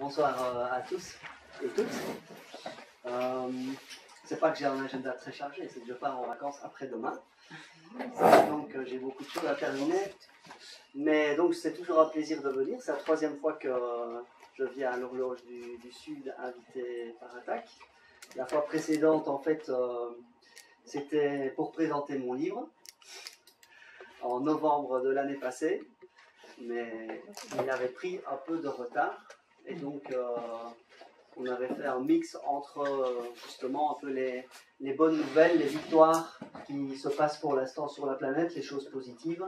Bonsoir à tous et toutes. C'est pas que j'ai un agenda très chargé, c'est que je pars en vacances après-demain. Donc j'ai beaucoup de choses à terminer. Mais donc c'est toujours un plaisir de venir. C'est la troisième fois que je viens à l'Horloge du Sud invité par Attac. La fois précédente, en fait, c'était pour présenter mon livre en novembre de l'année passée. Mais il avait pris un peu de retard. Et donc, on avait fait un mix entre justement un peu les bonnes nouvelles, les victoires qui se passent pour l'instant sur la planète, les choses positives,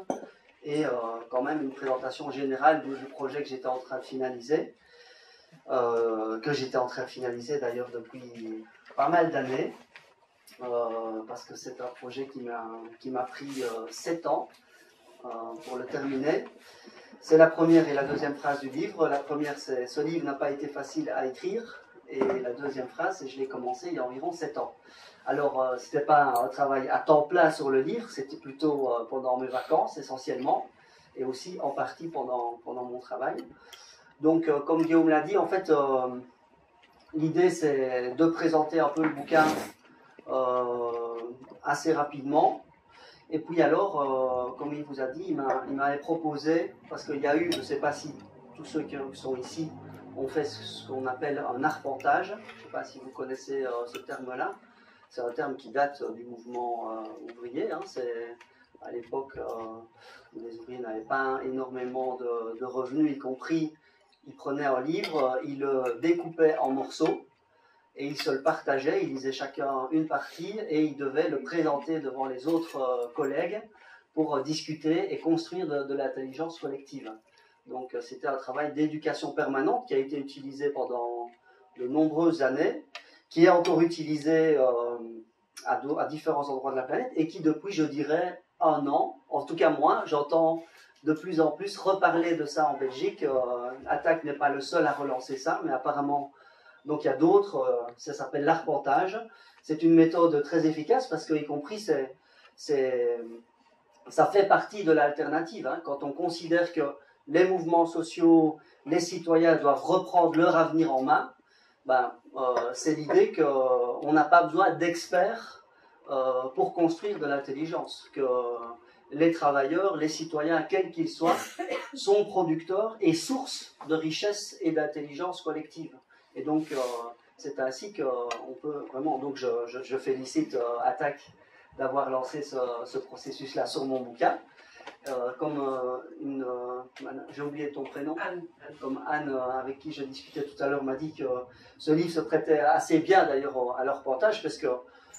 et quand même une présentation générale du projet que j'étais en train de finaliser, d'ailleurs depuis pas mal d'années, parce que c'est un projet qui m'a pris 7 ans pour le terminer. C'est la première et la deuxième phrase du livre. La première, c'est « Ce livre n'a pas été facile à écrire ». Et la deuxième phrase, c'est « Je l'ai commencé il y a environ 7 ans ». Alors, ce n'était pas un travail à temps plein sur le livre, c'était plutôt pendant mes vacances essentiellement, et aussi en partie pendant mon travail. Donc, comme Guillaume l'a dit, en fait, l'idée, c'est de présenter un peu le bouquin assez rapidement. Et puis alors, comme il vous a dit, il m'avait proposé, parce qu'il y a eu, je ne sais pas si tous ceux qui sont ici ont fait ce qu'on appelle un arpentage. Je ne sais pas si vous connaissez ce terme-là. C'est un terme qui date du mouvement ouvrier. Hein. À l'époque, les ouvriers n'avaient pas énormément de revenus, y compris, ils prenaient un livre, ils le découpaient en morceaux, et ils se le partageaient, ils lisaient chacun une partie et ils devaient le présenter devant les autres collègues pour discuter et construire de l'intelligence collective. Donc c'était un travail d'éducation permanente qui a été utilisé pendant de nombreuses années, qui est encore utilisé à différents endroits de la planète et qui depuis, je dirais, 1 an, en tout cas moi, j'entends de plus en plus reparler de ça en Belgique. Attac n'est pas le seul à relancer ça, mais apparemment... Donc il y a d'autres, ça s'appelle l'arpentage. C'est une méthode très efficace parce que, y compris, ça fait partie de l'alternative. Hein. Quand on considère que les mouvements sociaux, les citoyens doivent reprendre leur avenir en main, c'est l'idée qu'on n'a pas besoin d'experts pour construire de l'intelligence. Que les travailleurs, les citoyens, quels qu'ils soient, sont producteurs et sources de richesse et d'intelligence collective. Et donc, c'est ainsi qu'on peut vraiment... Donc, je félicite Attac d'avoir lancé ce processus-là sur mon bouquin. J'ai oublié ton prénom. Anne. Comme Anne, avec qui je discutais tout à l'heure, m'a dit que ce livre se prêtait assez bien, d'ailleurs, à l'arpentage, parce que,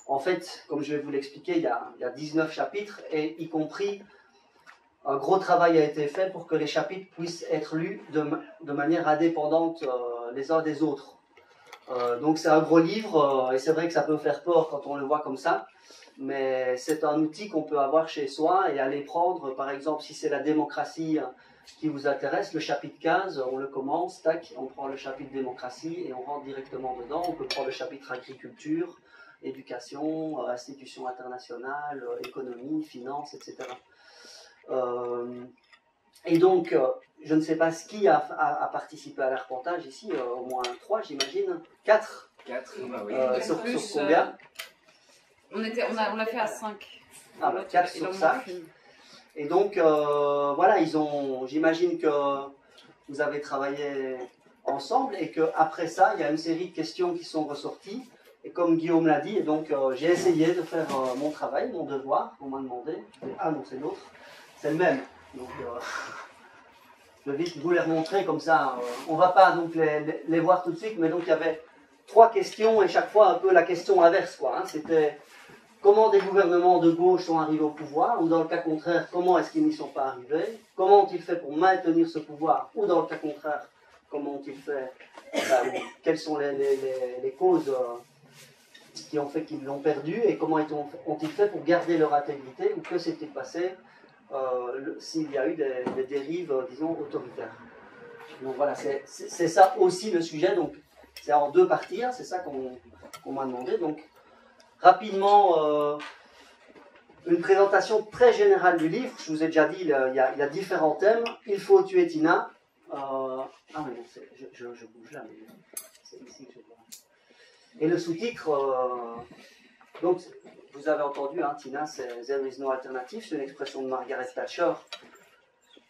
en fait, comme je vais vous l'expliquer, il y a 19 chapitres, et y compris... Un gros travail a été fait pour que les chapitres puissent être lus de manière indépendante les uns des autres. Donc c'est un gros livre, et c'est vrai que ça peut faire peur quand on le voit comme ça, mais c'est un outil qu'on peut avoir chez soi et aller prendre, par exemple, si c'est la démocratie qui vous intéresse, le chapitre 15, on le commence, tac, on prend le chapitre démocratie et on rentre directement dedans. On peut prendre le chapitre agriculture, éducation, institutions internationales, économie, finances, etc. Et donc, je ne sais pas qui a participé à l'arpentage ici, au moins 3 j'imagine, 4. 4, oui. Sur combien on l'a fait à 5. Ah, 4 sur 5. Et donc, voilà, j'imagine que vous avez travaillé ensemble et qu'après ça, il y a une série de questions qui sont ressorties. Et comme Guillaume l'a dit, et donc j'ai essayé de faire mon travail, mon devoir, on m'a demandé. Ah non, c'est l'autre. C'est le même. Donc, je vais vite vous les remontrer comme ça. On ne va pas donc les voir tout de suite, mais donc il y avait 3 questions et chaque fois un peu la question inverse, quoi. Hein. C'était comment des gouvernements de gauche sont arrivés au pouvoir, ou dans le cas contraire, comment est-ce qu'ils n'y sont pas arrivés, comment ont-ils fait pour maintenir ce pouvoir, ou dans le cas contraire, comment ont-ils fait, quelles sont les causes qui ont fait qu'ils l'ont perdu, et comment ont-ils fait pour garder leur intégrité, ou que s'est-il passé s'il y a eu des dérives, disons, autoritaires. Donc voilà, c'est ça aussi le sujet, donc c'est en 2 parties, hein, c'est ça qu'on m'a demandé. Donc rapidement, une présentation très générale du livre. Je vous ai déjà dit, il y a différents thèmes. Il faut tuer Tina, Ah oui, non, je bouge là, mais c'est ici que je vois. Et le sous-titre, donc vous avez entendu, hein, Tina, c'est There is no alternative, c'est une expression de Margaret Thatcher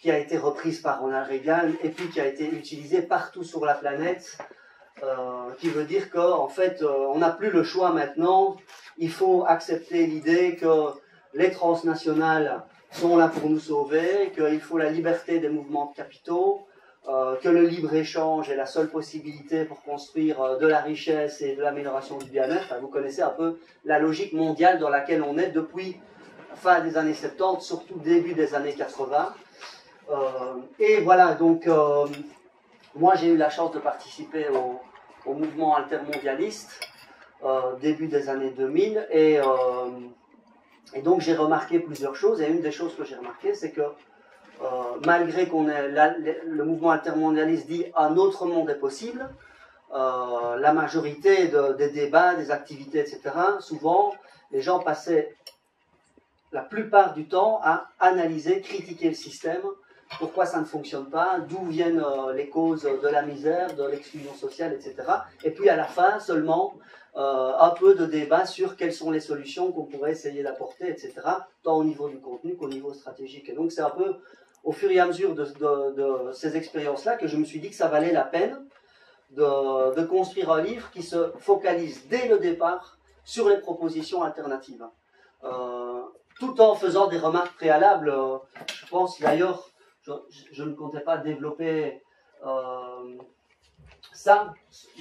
qui a été reprise par Ronald Reagan et puis qui a été utilisée partout sur la planète, qui veut dire qu'en fait, on n'a plus le choix maintenant, il faut accepter l'idée que les transnationales sont là pour nous sauver, qu'il faut la liberté des mouvements de capitaux, que le libre-échange est la seule possibilité pour construire de la richesse et de l'amélioration du bien-être. Enfin, vous connaissez un peu la logique mondiale dans laquelle on est depuis fin des années 70, surtout début des années 80. Et voilà, donc moi j'ai eu la chance de participer au mouvement altermondialiste début des années 2000 et donc j'ai remarqué plusieurs choses, et une des choses que j'ai remarqué, c'est que malgré qu'on ait le mouvement altermondialiste dit un autre monde est possible, la majorité des débats, des activités, etc., souvent les gens passaient la plupart du temps à analyser, critiquer le système, pourquoi ça ne fonctionne pas, d'où viennent les causes de la misère, de l'exclusion sociale, etc. Et puis à la fin seulement un peu de débat sur quelles sont les solutions qu'on pourrait essayer d'apporter, etc., tant au niveau du contenu qu'au niveau stratégique. Et donc c'est un peu au fur et à mesure de ces expériences-là que je me suis dit que ça valait la peine de construire un livre qui se focalise dès le départ sur les propositions alternatives. Tout en faisant des remarques préalables, je pense d'ailleurs, je ne comptais pas développer ça,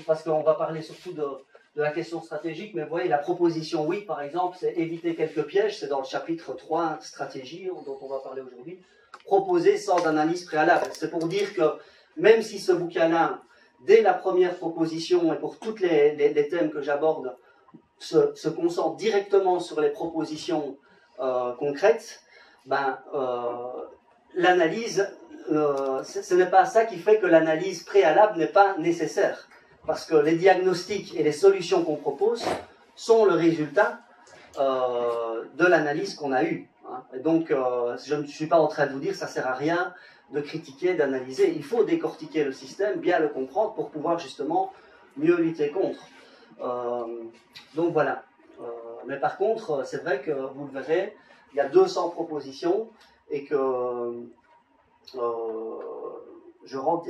parce qu'on va parler surtout de la question stratégique, mais vous voyez, la proposition oui, par exemple, c'est éviter quelques pièges, c'est dans le chapitre 3, stratégie, dont on va parler aujourd'hui, proposer sans analyse préalable. C'est pour dire que même si ce bouquin-là, dès la première proposition, et pour tous les thèmes que j'aborde, se concentre directement sur les propositions concrètes, ben, l'analyse, ce n'est pas ça qui fait que l'analyse préalable n'est pas nécessaire. Parce que les diagnostics et les solutions qu'on propose sont le résultat de l'analyse qu'on a eue. Hein. Et donc, je ne suis pas en train de vous dire que ça ne sert à rien de critiquer, d'analyser. Il faut décortiquer le système, bien le comprendre pour pouvoir justement mieux lutter contre. Donc voilà. Mais par contre, c'est vrai que vous le verrez, il y a 200 propositions et que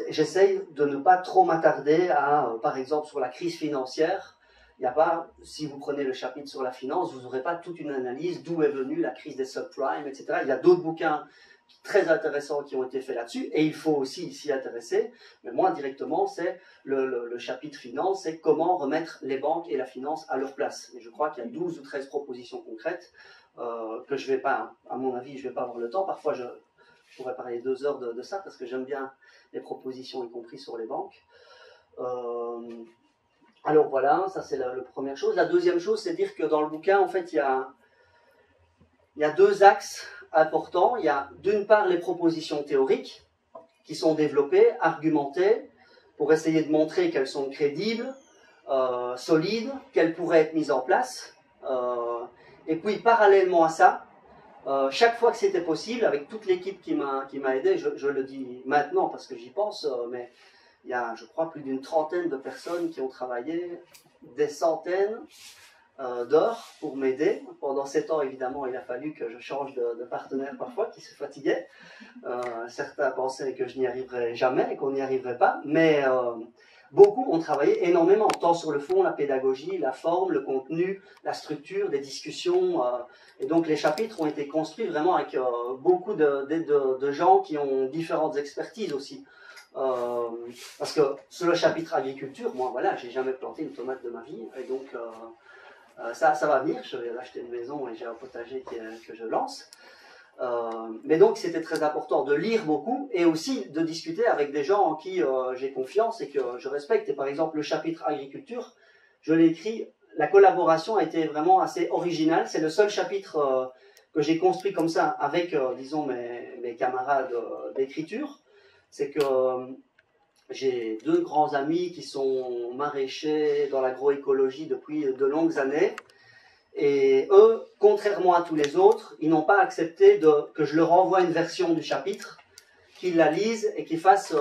j'essaye de ne pas trop m'attarder à, par exemple, sur la crise financière. Il n'y a pas, si vous prenez le chapitre sur la finance, vous n'aurez pas toute une analyse d'où est venue la crise des subprimes, etc. Il y a d'autres bouquins très intéressants qui ont été faits là-dessus, et il faut aussi s'y intéresser. Mais moi, directement, c'est le chapitre finance, c'est comment remettre les banques et la finance à leur place. Et je crois qu'il y a 12 ou 13 propositions concrètes que je ne vais pas, à mon avis, je ne vais pas avoir le temps. Parfois, je pourrais parler 2 heures de ça, parce que j'aime bien les propositions, y compris sur les banques. Alors voilà, ça c'est la première chose. La deuxième chose, c'est dire que dans le bouquin, en fait, il y a 2 axes importants. Il y a d'une part les propositions théoriques qui sont développées, argumentées, pour essayer de montrer qu'elles sont crédibles, solides, qu'elles pourraient être mises en place. Et puis parallèlement à ça, chaque fois que c'était possible, avec toute l'équipe qui m'a aidé, je le dis maintenant parce que j'y pense, mais il y a, je crois, plus d'une trentaine de personnes qui ont travaillé, des centaines d'heures pour m'aider. Pendant 7 ans, évidemment, il a fallu que je change de partenaire parfois, qui se fatiguait. Certains pensaient que je n'y arriverais jamais et qu'on n'y arriverait pas, mais beaucoup ont travaillé énormément, tant sur le fond, la pédagogie, la forme, le contenu, la structure, des discussions. Et donc les chapitres ont été construits vraiment avec beaucoup de gens qui ont différentes expertises aussi. Parce que sur le chapitre agriculture, moi voilà, j'ai jamais planté une tomate de ma vie, et donc ça va venir. Je vais acheter une maison et j'ai un potager que je lance. Mais donc c'était très important de lire beaucoup et aussi de discuter avec des gens en qui j'ai confiance et que je respecte. Et par exemple le chapitre agriculture, je l'ai écrit, la collaboration a été vraiment assez originale. C'est le seul chapitre que j'ai construit comme ça avec, disons, mes camarades d'écriture. C'est que j'ai 2 grands amis qui sont maraîchers dans l'agroécologie depuis de longues années. Et eux, contrairement à tous les autres, ils n'ont pas accepté que je leur envoie une version du chapitre qu'ils la lisent et qu'ils fassent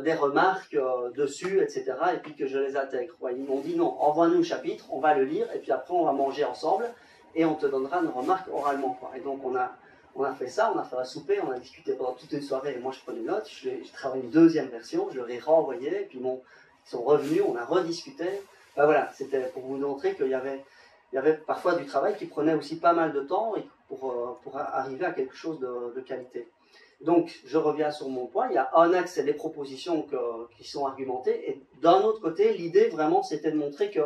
des remarques dessus, etc. Et puis que je les intègre. Ouais, ils m'ont dit non, envoie-nous le chapitre, on va le lire, et puis après on va manger ensemble, et on te donnera une remarque oralement, quoi. Et donc on a fait ça, on a fait un souper, on a discuté pendant toute une soirée, et moi je prenais note, j'ai travaillé une deuxième version, je leur ai renvoyé, et puis ils sont revenus, on a rediscuté. Ben voilà, c'était pour vous montrer qu'il y avait parfois du travail qui prenait aussi pas mal de temps et pour arriver à quelque chose de qualité. Donc, je reviens sur mon point, il y a un axe, c'est les propositions qui sont argumentées, et d'un autre côté, l'idée vraiment, c'était de montrer que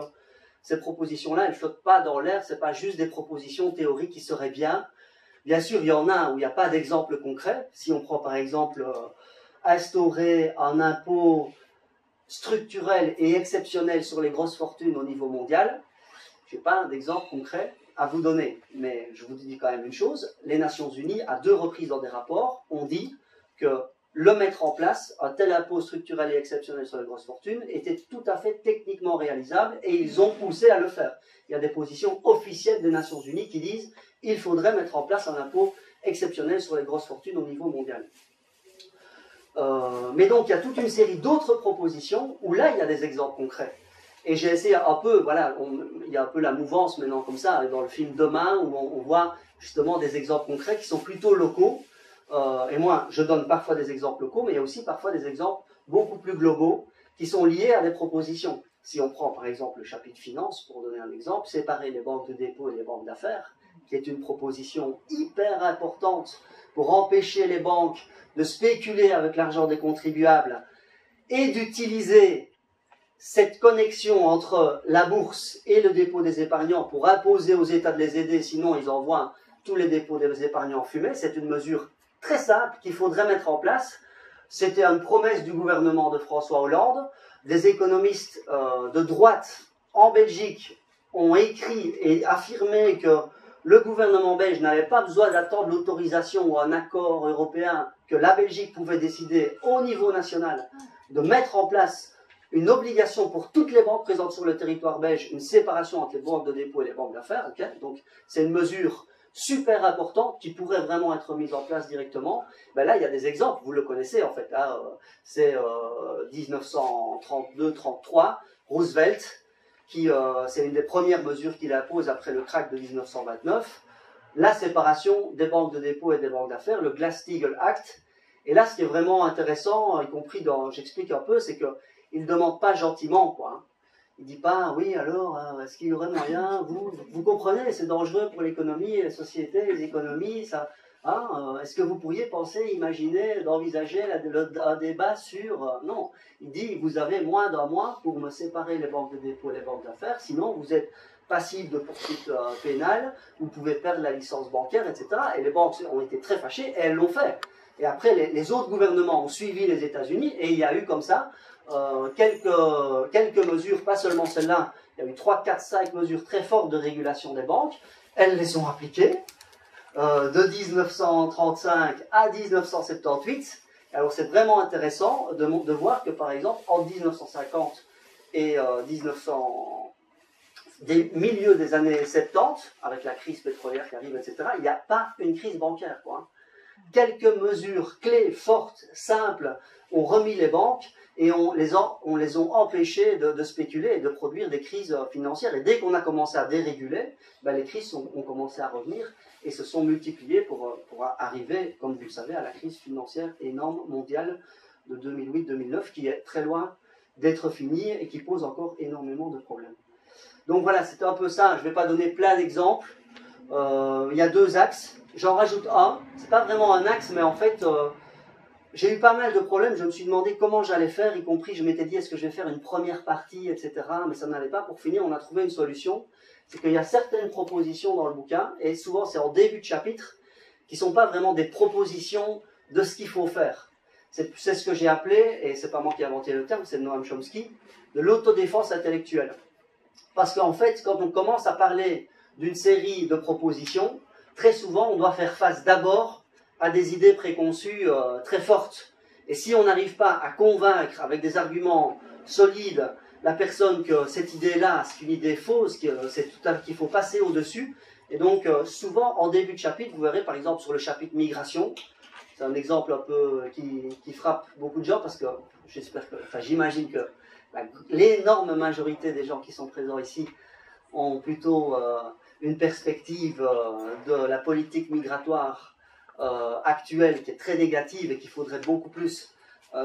ces propositions-là, elles ne flottent pas dans l'air, ce n'est pas juste des propositions théoriques qui seraient bien. Bien sûr, il y en a où il n'y a pas d'exemple concret. Si on prend par exemple instaurer un impôt structurel et exceptionnel sur les grosses fortunes au niveau mondial, je n'ai pas d'exemple concret à vous donner. Mais je vous dis quand même une chose, les Nations Unies, à 2 reprises dans des rapports, ont dit que le mettre en place, un tel impôt structurel et exceptionnel sur les grosses fortunes, était tout à fait techniquement réalisable et ils ont poussé à le faire. Il y a des positions officielles des Nations Unies qui disent qu'il faudrait mettre en place un impôt exceptionnel sur les grosses fortunes au niveau mondial. Mais donc il y a toute une série d'autres propositions où là il y a des exemples concrets. Et j'ai essayé un peu, voilà, il y a un peu la mouvance maintenant comme ça, dans le film Demain, où on voit justement des exemples concrets qui sont plutôt locaux. Et moi, je donne parfois des exemples locaux, mais il y a aussi parfois des exemples beaucoup plus globaux qui sont liés à des propositions. Si on prend par exemple le chapitre finance, pour donner un exemple, séparer les banques de dépôt et les banques d'affaires, qui est une proposition hyper importante pour empêcher les banques de spéculer avec l'argent des contribuables et d'utiliser cette connexion entre la bourse et le dépôt des épargnants pour imposer aux États de les aider, sinon ils envoient tous les dépôts des épargnants fumés. C'est une mesure très simple qu'il faudrait mettre en place. C'était une promesse du gouvernement de François Hollande. Des économistes de droite en Belgique ont écrit et affirmé que le gouvernement belge n'avait pas besoin d'attendre l'autorisation ou un accord européen, que la Belgique pouvait décider au niveau national de mettre en place une obligation pour toutes les banques présentes sur le territoire belge, une séparation entre les banques de dépôt et les banques d'affaires. Okay, donc c'est une mesure super importante qui pourrait vraiment être mise en place directement. Ben là, il y a des exemples, vous le connaissez en fait. Hein, c'est 1932-33, Roosevelt, c'est une des premières mesures qu'il impose après le krach de 1929, la séparation des banques de dépôt et des banques d'affaires, le Glass-Steagall Act. Et là, ce qui est vraiment intéressant, y compris j'explique un peu, c'est qu'il ne demande pas gentiment, quoi. Hein. Il ne dit pas, oui, alors, est-ce qu'il y aurait moyen, vous comprenez, c'est dangereux pour l'économie, les sociétés, les économies, ça, hein, est-ce que vous pourriez penser, imaginer, d'envisager un débat sur... non, il dit, vous avez moins d'un mois pour me séparer les banques de dépôt et les banques d'affaires, sinon vous êtes passible de poursuites pénales, vous pouvez perdre la licence bancaire, etc. Et les banques ont été très fâchées, et elles l'ont fait. Et après, les autres gouvernements ont suivi les États-Unis, et il y a eu comme ça quelques mesures, pas seulement celle-là, il y a eu 3, 4, 5 mesures très fortes de régulation des banques. Elles les ont appliquées de 1935 à 1978. Alors c'est vraiment intéressant de voir que par exemple en 1950 et des milieux des années 70, avec la crise pétrolière qui arrive, etc., il n'y a pas une crise bancaire, quoi. Quelques mesures clés, fortes, simples, ont remis les banques et on les a empêchés de spéculer et de produire des crises financières. Et dès qu'on a commencé à déréguler, ben les crises ont commencé à revenir et se sont multipliées pour arriver, comme vous le savez, à la crise financière énorme mondiale de 2008-2009 qui est très loin d'être finie et qui pose encore énormément de problèmes. Donc voilà, c'était un peu ça. Je ne vais pas donner plein d'exemples. Il y a 2 axes. J'en rajoute un. Ce n'est pas vraiment un axe, mais en fait, j'ai eu pas mal de problèmes. Je me suis demandé comment j'allais faire, y compris, je m'étais dit, est-ce que je vais faire une première partie, etc. Mais ça n'allait pas. Pour finir, on a trouvé une solution. C'est qu'il y a certaines propositions dans le bouquin, et souvent c'est en début de chapitre, qui ne sont pas vraiment des propositions de ce qu'il faut faire. C'est ce que j'ai appelé, et c'est pas moi qui ai inventé le terme, c'est Noam Chomsky, de l'autodéfense intellectuelle. Parce qu'en fait, quand on commence à parler d'une série de propositions, très souvent, on doit faire face d'abord à des idées préconçues très fortes. Et si on n'arrive pas à convaincre avec des arguments solides la personne que cette idée-là, c'est une idée fausse, qu'il faut passer au-dessus, et donc souvent, en début de chapitre, vous verrez par exemple sur le chapitre migration, c'est un exemple un peu qui frappe beaucoup de gens parce que j'imagine que l'énorme majorité des gens qui sont présents ici ont plutôt une perspective de la politique migratoire actuelle qui est très négative et qu'il faudrait beaucoup plus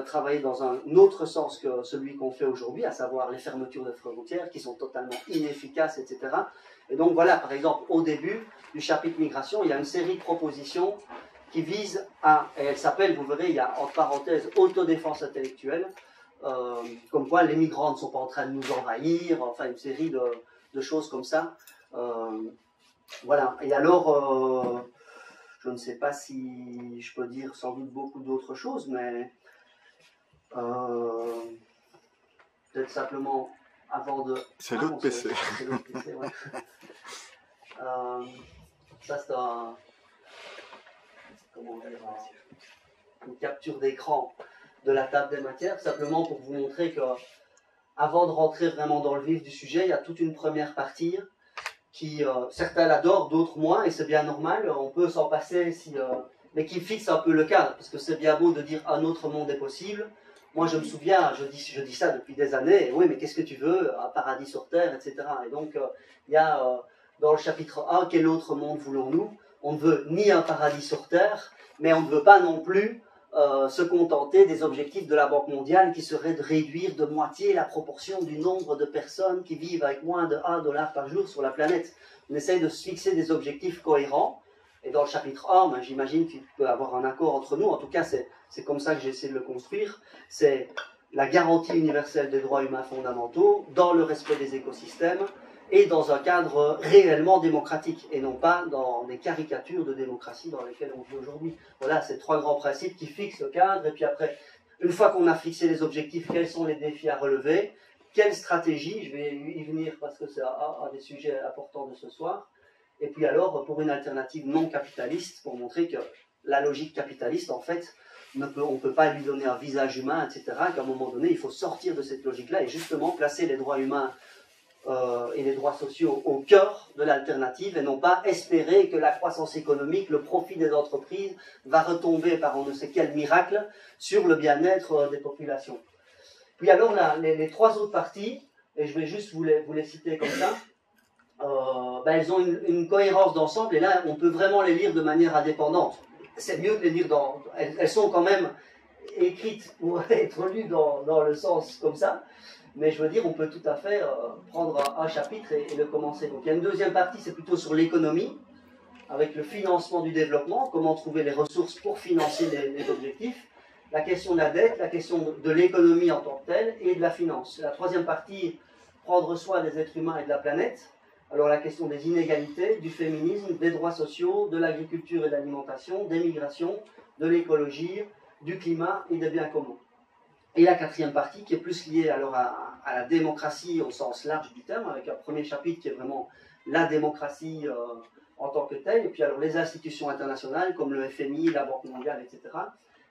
travailler dans un autre sens que celui qu'on fait aujourd'hui, à savoir les fermetures de frontières qui sont totalement inefficaces, etc. Et donc voilà, par exemple, au début du chapitre migration, il y a une série de propositions qui visent à, et elle s'appelle, vous verrez, il y a entre parenthèses, autodéfense intellectuelle, comme quoi les migrants ne sont pas en train de nous envahir, enfin une série de choses comme ça. Voilà, et alors, je ne sais pas si je peux dire sans doute beaucoup d'autres choses, mais peut-être simplement avant de... C'est l'autre PC. C'est l'autre PC, ouais. Ça c'est une capture d'écran de la table des matières, simplement pour vous montrer que avant de rentrer vraiment dans le vif du sujet, il y a toute une première partie qui, certains l'adorent, d'autres moins, et c'est bien normal, on peut s'en passer, mais qui fixe un peu le cadre, parce que c'est bien beau de dire un autre monde est possible. Moi je me souviens, je dis ça depuis des années, et oui mais qu'est-ce que tu veux, un paradis sur terre, etc. Et donc il y a dans le chapitre 1, quel autre monde voulons-nous? On ne veut ni un paradis sur terre, mais on ne veut pas non plus se contenter des objectifs de la Banque mondiale qui serait de réduire de moitié la proportion du nombre de personnes qui vivent avec moins de $1 par jour sur la planète. On essaye de se fixer des objectifs cohérents. Et dans le chapitre 1, ben, j'imagine qu'il peut y avoir un accord entre nous. En tout cas, c'est comme ça que j'ai essayé de le construire. C'est la garantie universelle des droits humains fondamentaux dans le respect des écosystèmes et dans un cadre réellement démocratique et non pas dans des caricatures de démocratie dans lesquelles on vit aujourd'hui. Voilà, c'est trois grands principes qui fixent le cadre et puis après, une fois qu'on a fixé les objectifs, quels sont les défis à relever, quelle stratégie, je vais y venir parce que c'est un des sujets importants de ce soir, et puis alors pour une alternative non capitaliste, pour montrer que la logique capitaliste en fait, on ne peut pas lui donner un visage humain, etc., qu'à un moment donné il faut sortir de cette logique-là et justement placer les droits humains et les droits sociaux au cœur de l'alternative et non pas espérer que la croissance économique, le profit des entreprises va retomber par on ne sait quel miracle sur le bien-être des populations. Puis alors les trois autres parties, et je vais juste vous les citer comme ça, elles ont une cohérence d'ensemble et là on peut vraiment les lire de manière indépendante. C'est mieux de les lire elles sont quand même écrites pour être lues dans le sens comme ça. Mais je veux dire, on peut tout à fait prendre un chapitre et le commencer. Donc il y a une deuxième partie, c'est plutôt sur l'économie, avec le financement du développement, comment trouver les ressources pour financer les objectifs, la question de la dette, la question de l'économie en tant que telle, et de la finance. La troisième partie, prendre soin des êtres humains et de la planète. Alors la question des inégalités, du féminisme, des droits sociaux, de l'agriculture et de l'alimentation, des migrations, de l'écologie, du climat et des biens communs. Et la quatrième partie qui est plus liée alors à la démocratie au sens large du terme, avec un premier chapitre qui est vraiment la démocratie en tant que telle, et puis alors les institutions internationales comme le FMI, la Banque mondiale, etc.,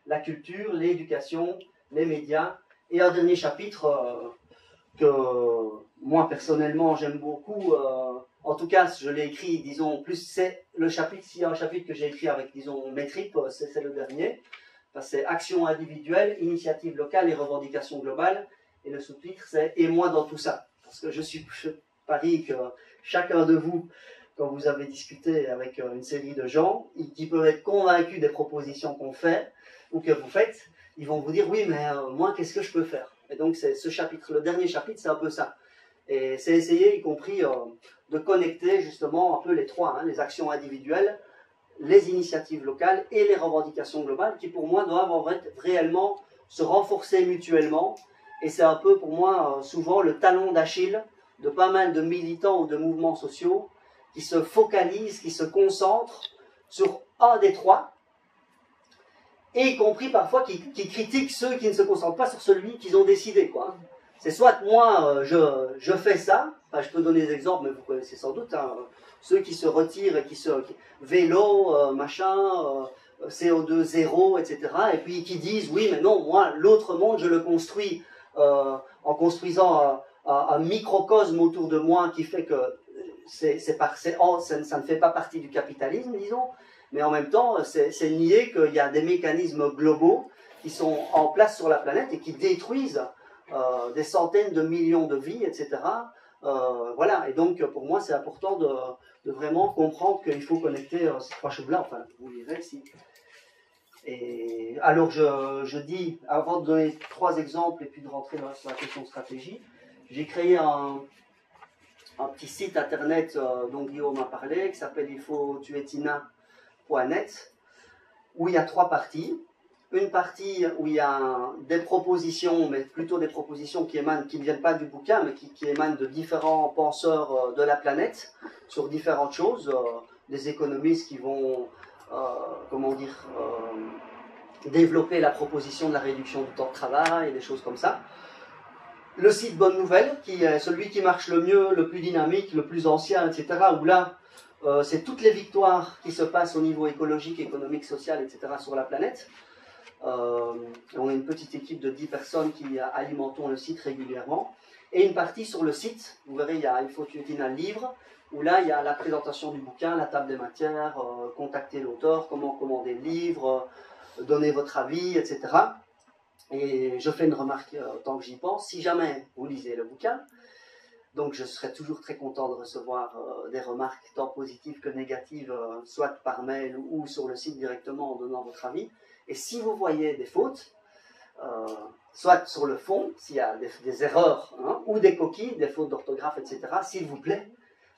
la culture, l'éducation, les médias, et un dernier chapitre que moi personnellement j'aime beaucoup, en tout cas je l'ai écrit, disons, plus c'est le chapitre, s'il y a un chapitre que j'ai écrit avec, disons, mes tripes, c'est le dernier. C'est action individuelle, initiative locale et revendication globale. Et le sous-titre, c'est « Et moi dans tout ça ». Parce que je parie que chacun de vous, quand vous avez discuté avec une série de gens qui peuvent être convaincus des propositions qu'on fait ou que vous faites, ils vont vous dire « Oui, mais moi, qu'est-ce que je peux faire ?» Et donc, c'est ce chapitre, le dernier chapitre, c'est un peu ça. Et c'est essayer, y compris, de connecter justement un peu les trois, les actions individuelles, les initiatives locales et les revendications globales qui pour moi doivent en fait réellement se renforcer mutuellement et c'est un peu pour moi souvent le talon d'Achille de pas mal de militants ou de mouvements sociaux qui se focalisent, qui se concentrent sur un des trois et y compris parfois qui critiquent ceux qui ne se concentrent pas sur celui qu'ils ont décidé, quoi. C'est soit moi je fais ça, enfin, je peux donner des exemples mais vous connaissez sans doute, ceux qui se retirent et vélo, CO2 zéro, etc. Et puis qui disent, oui, mais non, moi, l'autre monde, je le construis en construisant un microcosme autour de moi qui fait que ça ne fait pas partie du capitalisme, disons. mais en même temps, c'est nier qu'il y a des mécanismes globaux qui sont en place sur la planète et qui détruisent des centaines de millions de vies, etc. Voilà, et donc pour moi, c'est important de vraiment comprendre qu'il faut connecter ces trois choses-là, enfin, vous lirez ici. Et alors, je dis, avant de donner 3 exemples et puis de rentrer sur la question stratégie, j'ai créé un petit site internet dont Guillaume a parlé, qui s'appelle ilfauttuertina.net, où il y a 3 parties. Une partie où il y a des propositions, mais plutôt des propositions qui ne viennent pas du bouquin, mais qui émanent de différents penseurs de la planète sur différentes choses, des économistes qui vont, développer la proposition de la réduction du temps de travail et des choses comme ça. Le site Bonne Nouvelle, qui est celui qui marche le mieux, le plus dynamique, le plus ancien, etc., où là, c'est toutes les victoires qui se passent au niveau écologique, économique, social, etc., sur la planète. On a une petite équipe de 10 personnes qui alimentons le site régulièrement. Et une partie sur le site, vous verrez, il y a Ilfauttuertina livre, où là, il y a la présentation du bouquin, la table des matières, contacter l'auteur, comment commander le livre, donner votre avis, etc. Et je fais une remarque tant que j'y pense, si jamais vous lisez le bouquin, donc je serai toujours très content de recevoir des remarques tant positives que négatives, soit par mail ou sur le site directement en donnant votre avis. Et si vous voyez des fautes, soit sur le fond, s'il y a des erreurs, hein, ou des coquilles, des fautes d'orthographe, etc., s'il vous plaît,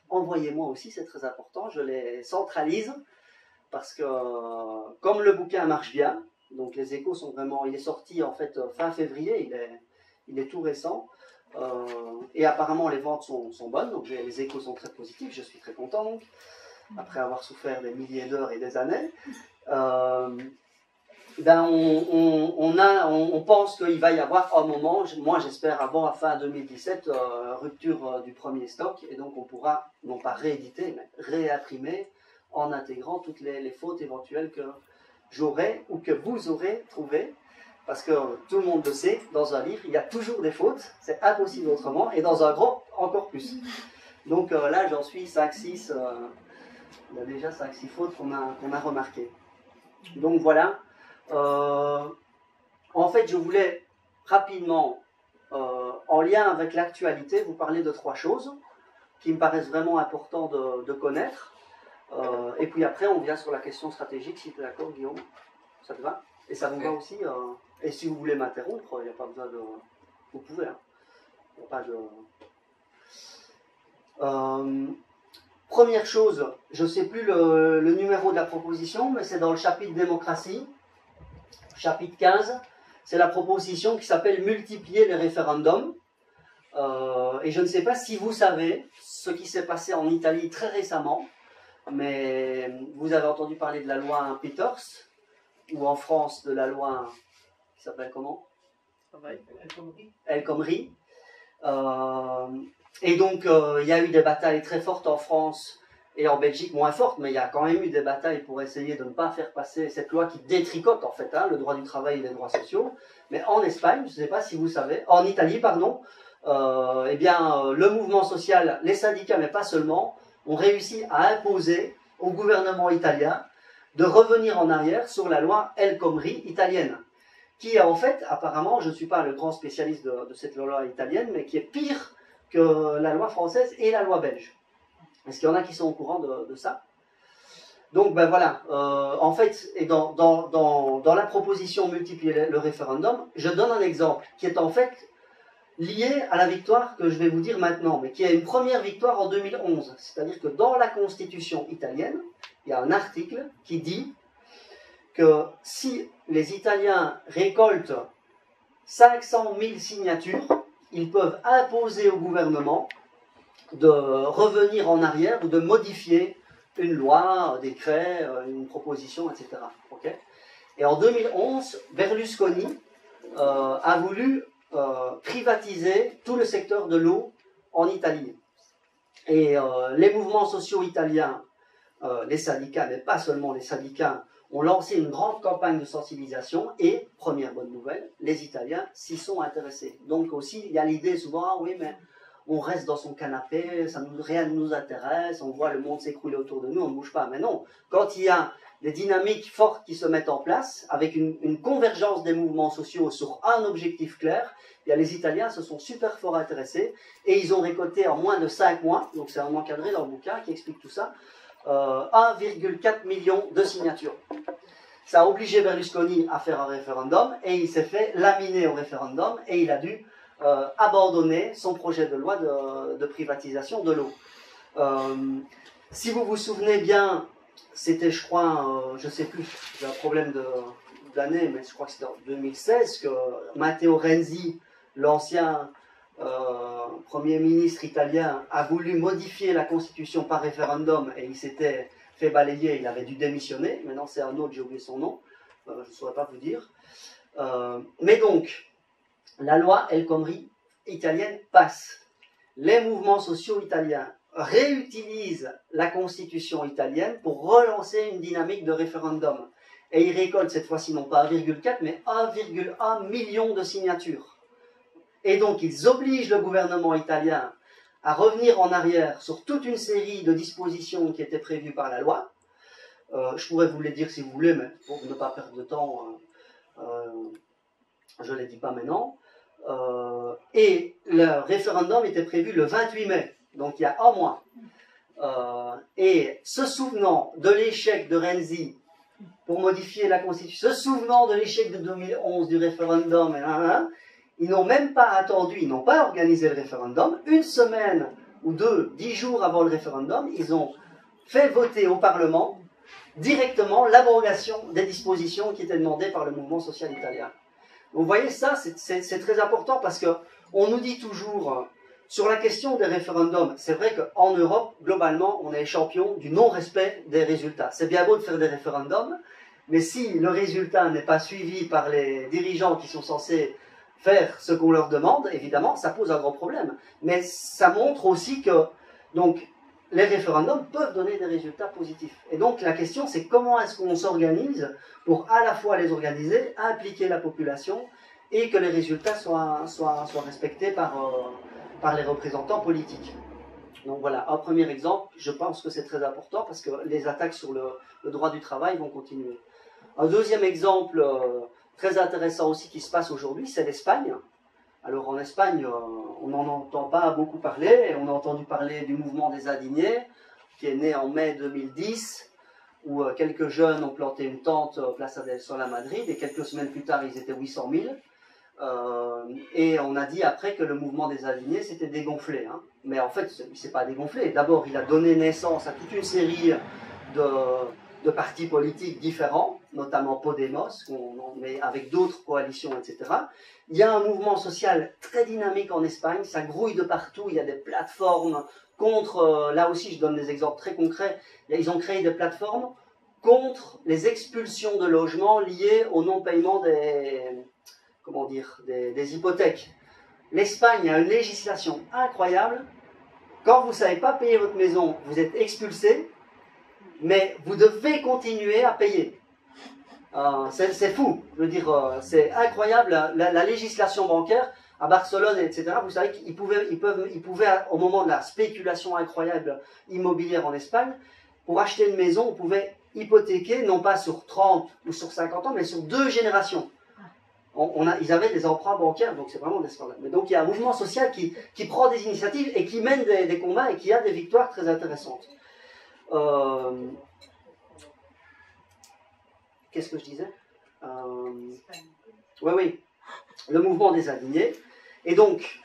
envoyez-moi aussi, c'est très important, je les centralise, parce que comme le bouquin marche bien, donc les échos sont vraiment, il est sorti en fait fin février, il est tout récent, et apparemment les ventes sont bonnes, donc les échos sont très positifs, je suis très content donc, après avoir souffert des milliers d'heures et des années. On pense qu'il va y avoir un moment, moi j'espère avant la fin 2017, rupture du premier stock, et donc on pourra non pas rééditer, mais réimprimer en intégrant toutes les fautes éventuelles que j'aurai ou que vous aurez trouvées, parce que tout le monde le sait, dans un livre il y a toujours des fautes, c'est impossible autrement, et dans un gros encore plus. Donc là j'en suis 5-6, il y a déjà 5-6 fautes qu'on a remarquées. Donc voilà. En fait, je voulais rapidement, en lien avec l'actualité, vous parler de 3 choses qui me paraissent vraiment importantes de connaître. Et puis après, on vient sur la question stratégique, si tu es d'accord, Guillaume. Ça te va? Et ça vous va aussi? Et si vous voulez m'interrompre, il n'y a pas besoin de... Vous pouvez, hein. Il n'y a pas de... Première chose, je ne sais plus le numéro de la proposition, mais c'est dans le chapitre démocratie. Chapitre 15, c'est la proposition qui s'appelle « Multiplier les référendums ». Et je ne sais pas si vous savez ce qui s'est passé en Italie très récemment, mais vous avez entendu parler de la loi Peters, ou en France de la loi qui s'appelle comment? El Khomri. Et donc, il y a eu des batailles très fortes en France et en Belgique, moins fortes, mais il y a quand même eu des batailles pour essayer de ne pas faire passer cette loi qui détricote, en fait, hein, le droit du travail et les droits sociaux. Mais en Espagne, je ne sais pas si vous savez, en Italie, pardon, le mouvement social, les syndicats, mais pas seulement, ont réussi à imposer au gouvernement italien de revenir en arrière sur la loi El Khomri italienne, qui est en fait, apparemment, je ne suis pas le grand spécialiste de cette loi italienne, mais qui est pire que la loi française et la loi belge. Est-ce qu'il y en a qui sont au courant de ça? Donc, ben voilà, en fait, et dans la proposition multiplier le référendum, je donne un exemple qui est en fait lié à la victoire que je vais vous dire maintenant, mais qui est une première victoire en 2011. C'est-à-dire que dans la Constitution italienne, il y a un article qui dit que si les Italiens récoltent 500 000 signatures, ils peuvent imposer au gouvernement de revenir en arrière ou de modifier une loi, un décret, une proposition, etc. Okay? Et en 2011, Berlusconi a voulu privatiser tout le secteur de l'eau en Italie. Et les mouvements sociaux italiens, les syndicats, mais pas seulement les syndicats, ont lancé une grande campagne de sensibilisation et, première bonne nouvelle, les Italiens s'y sont intéressés. Donc aussi, il y a l'idée souvent, ah oui, mais on reste dans son canapé, rien ne nous intéresse, on voit le monde s'écrouler autour de nous, on ne bouge pas. Mais non, quand il y a des dynamiques fortes qui se mettent en place, avec une convergence des mouvements sociaux sur un objectif clair, les Italiens se sont super fort intéressés et ils ont récolté en moins de 5 mois, donc c'est un encadré dans le bouquin qui explique tout ça, 1,4 million de signatures. Ça a obligé Berlusconi à faire un référendum et il s'est fait laminer au référendum et il a dû abandonner son projet de loi de privatisation de l'eau. Si vous vous souvenez bien, c'était, je crois, je ne sais plus, j'ai un problème d'année, mais je crois que c'était en 2016 que Matteo Renzi, l'ancien Premier ministre italien, a voulu modifier la Constitution par référendum et il s'était fait balayer, il avait dû démissionner. Maintenant c'est un autre, j'ai oublié son nom, je ne saurais pas vous dire. Mais donc, la loi El Khomri italienne passe. Les mouvements sociaux italiens réutilisent la Constitution italienne pour relancer une dynamique de référendum. Et ils récoltent cette fois-ci non pas 1,4 mais 1,1 million de signatures. Et donc ils obligent le gouvernement italien à revenir en arrière sur toute une série de dispositions qui étaient prévues par la loi. Je pourrais vous les dire si vous voulez, mais pour ne pas perdre de temps, je ne les dis pas maintenant. Et le référendum était prévu le 28 mai, donc il y a un mois. Et se souvenant de l'échec de Renzi pour modifier la Constitution, se souvenant de l'échec de 2011 du référendum, ils n'ont même pas attendu, ils n'ont pas organisé le référendum. Une semaine ou deux, 10 jours avant le référendum, ils ont fait voter au Parlement directement l'abrogation des dispositions qui étaient demandées par le mouvement social italien. Donc, vous voyez, ça, c'est très important parce qu'on nous dit toujours, sur la question des référendums, c'est vrai qu'en Europe, globalement, on est les champions du non-respect des résultats. C'est bien beau de faire des référendums, mais si le résultat n'est pas suivi par les dirigeants qui sont censés faire ce qu'on leur demande, évidemment, ça pose un gros problème. Mais ça montre aussi que donc, les référendums peuvent donner des résultats positifs. Et donc la question, c'est comment est-ce qu'on s'organise pour à la fois les organiser, impliquer la population et que les résultats soient respectés par les représentants politiques. Donc voilà, un premier exemple, je pense que c'est très important parce que les attaques sur le droit du travail vont continuer. Un deuxième exemple très intéressant aussi qui se passe aujourd'hui, c'est l'Espagne. Alors en Espagne, on n'en entend pas beaucoup parler. On a entendu parler du mouvement des indignés, qui est né en mai 2010, où quelques jeunes ont planté une tente place del Sol à Madrid, et quelques semaines plus tard, ils étaient 800 000. Et on a dit après que le mouvement des indignés s'était dégonflé. Hein. Mais en fait, il ne s'est pas dégonflé. D'abord, il a donné naissance à toute une série de partis politiques différents, notamment Podemos, mais avec d'autres coalitions, etc. Il y a un mouvement social très dynamique en Espagne, ça grouille de partout, il y a des plateformes contre, là aussi je donne des exemples très concrets, ils ont créé des plateformes contre les expulsions de logements liées au non-paiement des hypothèques. L'Espagne a une législation incroyable, quand vous ne savez pas payer votre maison, vous êtes expulsé, mais vous devez continuer à payer. C'est fou, je veux dire, c'est incroyable, la législation bancaire à Barcelone, etc., vous savez qu'ils pouvaient, au moment de la spéculation incroyable immobilière en Espagne, pour acheter une maison, on pouvait hypothéquer, non pas sur 30 ou sur 50 ans, mais sur 2 générations. Ils avaient des emprunts bancaires, donc c'est vraiment des scandales. Mais donc il y a un mouvement social qui prend des initiatives et qui mène des combats et qui a des victoires très intéressantes. Qu'est-ce que je disais Oui, le mouvement des indignés. Et donc,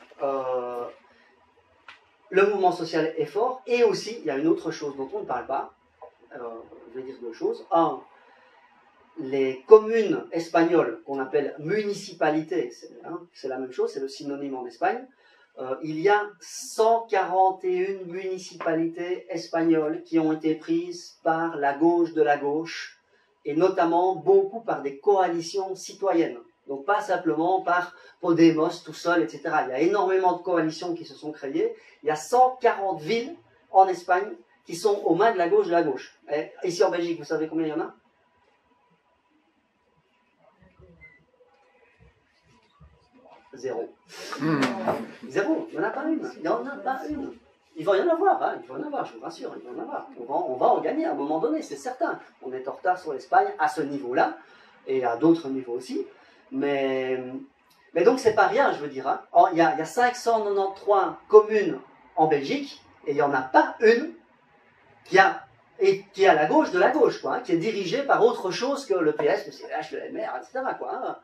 le mouvement social est fort. Et aussi, il y a une autre chose dont on ne parle pas. Je vais dire deux choses. Un, les communes espagnoles, qu'on appelle municipalités, c'est la même chose, c'est le synonyme en Espagne. Il y a 141 municipalités espagnoles qui ont été prises par la gauche de la gauche, et notamment beaucoup par des coalitions citoyennes. Donc pas simplement par Podemos tout seul, etc. Il y a énormément de coalitions qui se sont créées. Il y a 140 villes en Espagne qui sont aux mains de la gauche de la gauche. Et ici en Belgique, vous savez combien il y en a ? Zéro. Zéro, il n'y en a pas une. Il n'y en a pas une. Il va y en avoir, hein, il va y en avoir, je vous rassure, il va y en avoir. On va en gagner à un moment donné, c'est certain. On est en retard sur l'Espagne à ce niveau-là, et à d'autres niveaux aussi. Mais donc, c'est pas rien, je veux dire. Hein. Il y a 593 communes en Belgique, et il n'y en a pas une qui est à la gauche de la gauche, quoi, hein, qui est dirigée par autre chose que le PS, le CLH, le MR, etc., quoi, hein,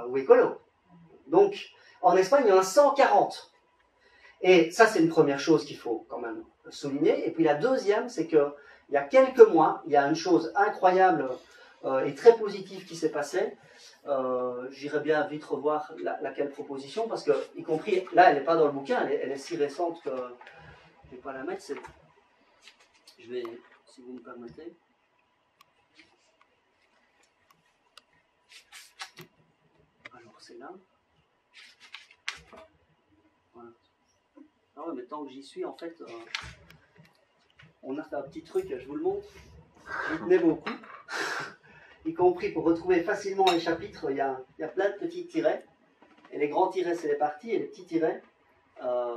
ou écolo. Donc, en Espagne, il y en a 140. Et ça, c'est une première chose qu'il faut quand même souligner. Et puis la deuxième, c'est qu'il y a quelques mois, il y a une chose incroyable et très positive qui s'est passée. J'irais bien vite revoir laquelle proposition, parce que, y compris, là, elle n'est pas dans le bouquin, elle est si récente que je ne vais pas la mettre. Je vais, si vous me permettez. Alors, c'est là. Voilà. Ah ouais, mais tant que j'y suis, en fait, on a fait un petit truc, je vous le montre. J'y tenais beaucoup. Y compris pour retrouver facilement les chapitres, il y a plein de petits tirets. Et les grands tirets, c'est les parties, et les petits tirets,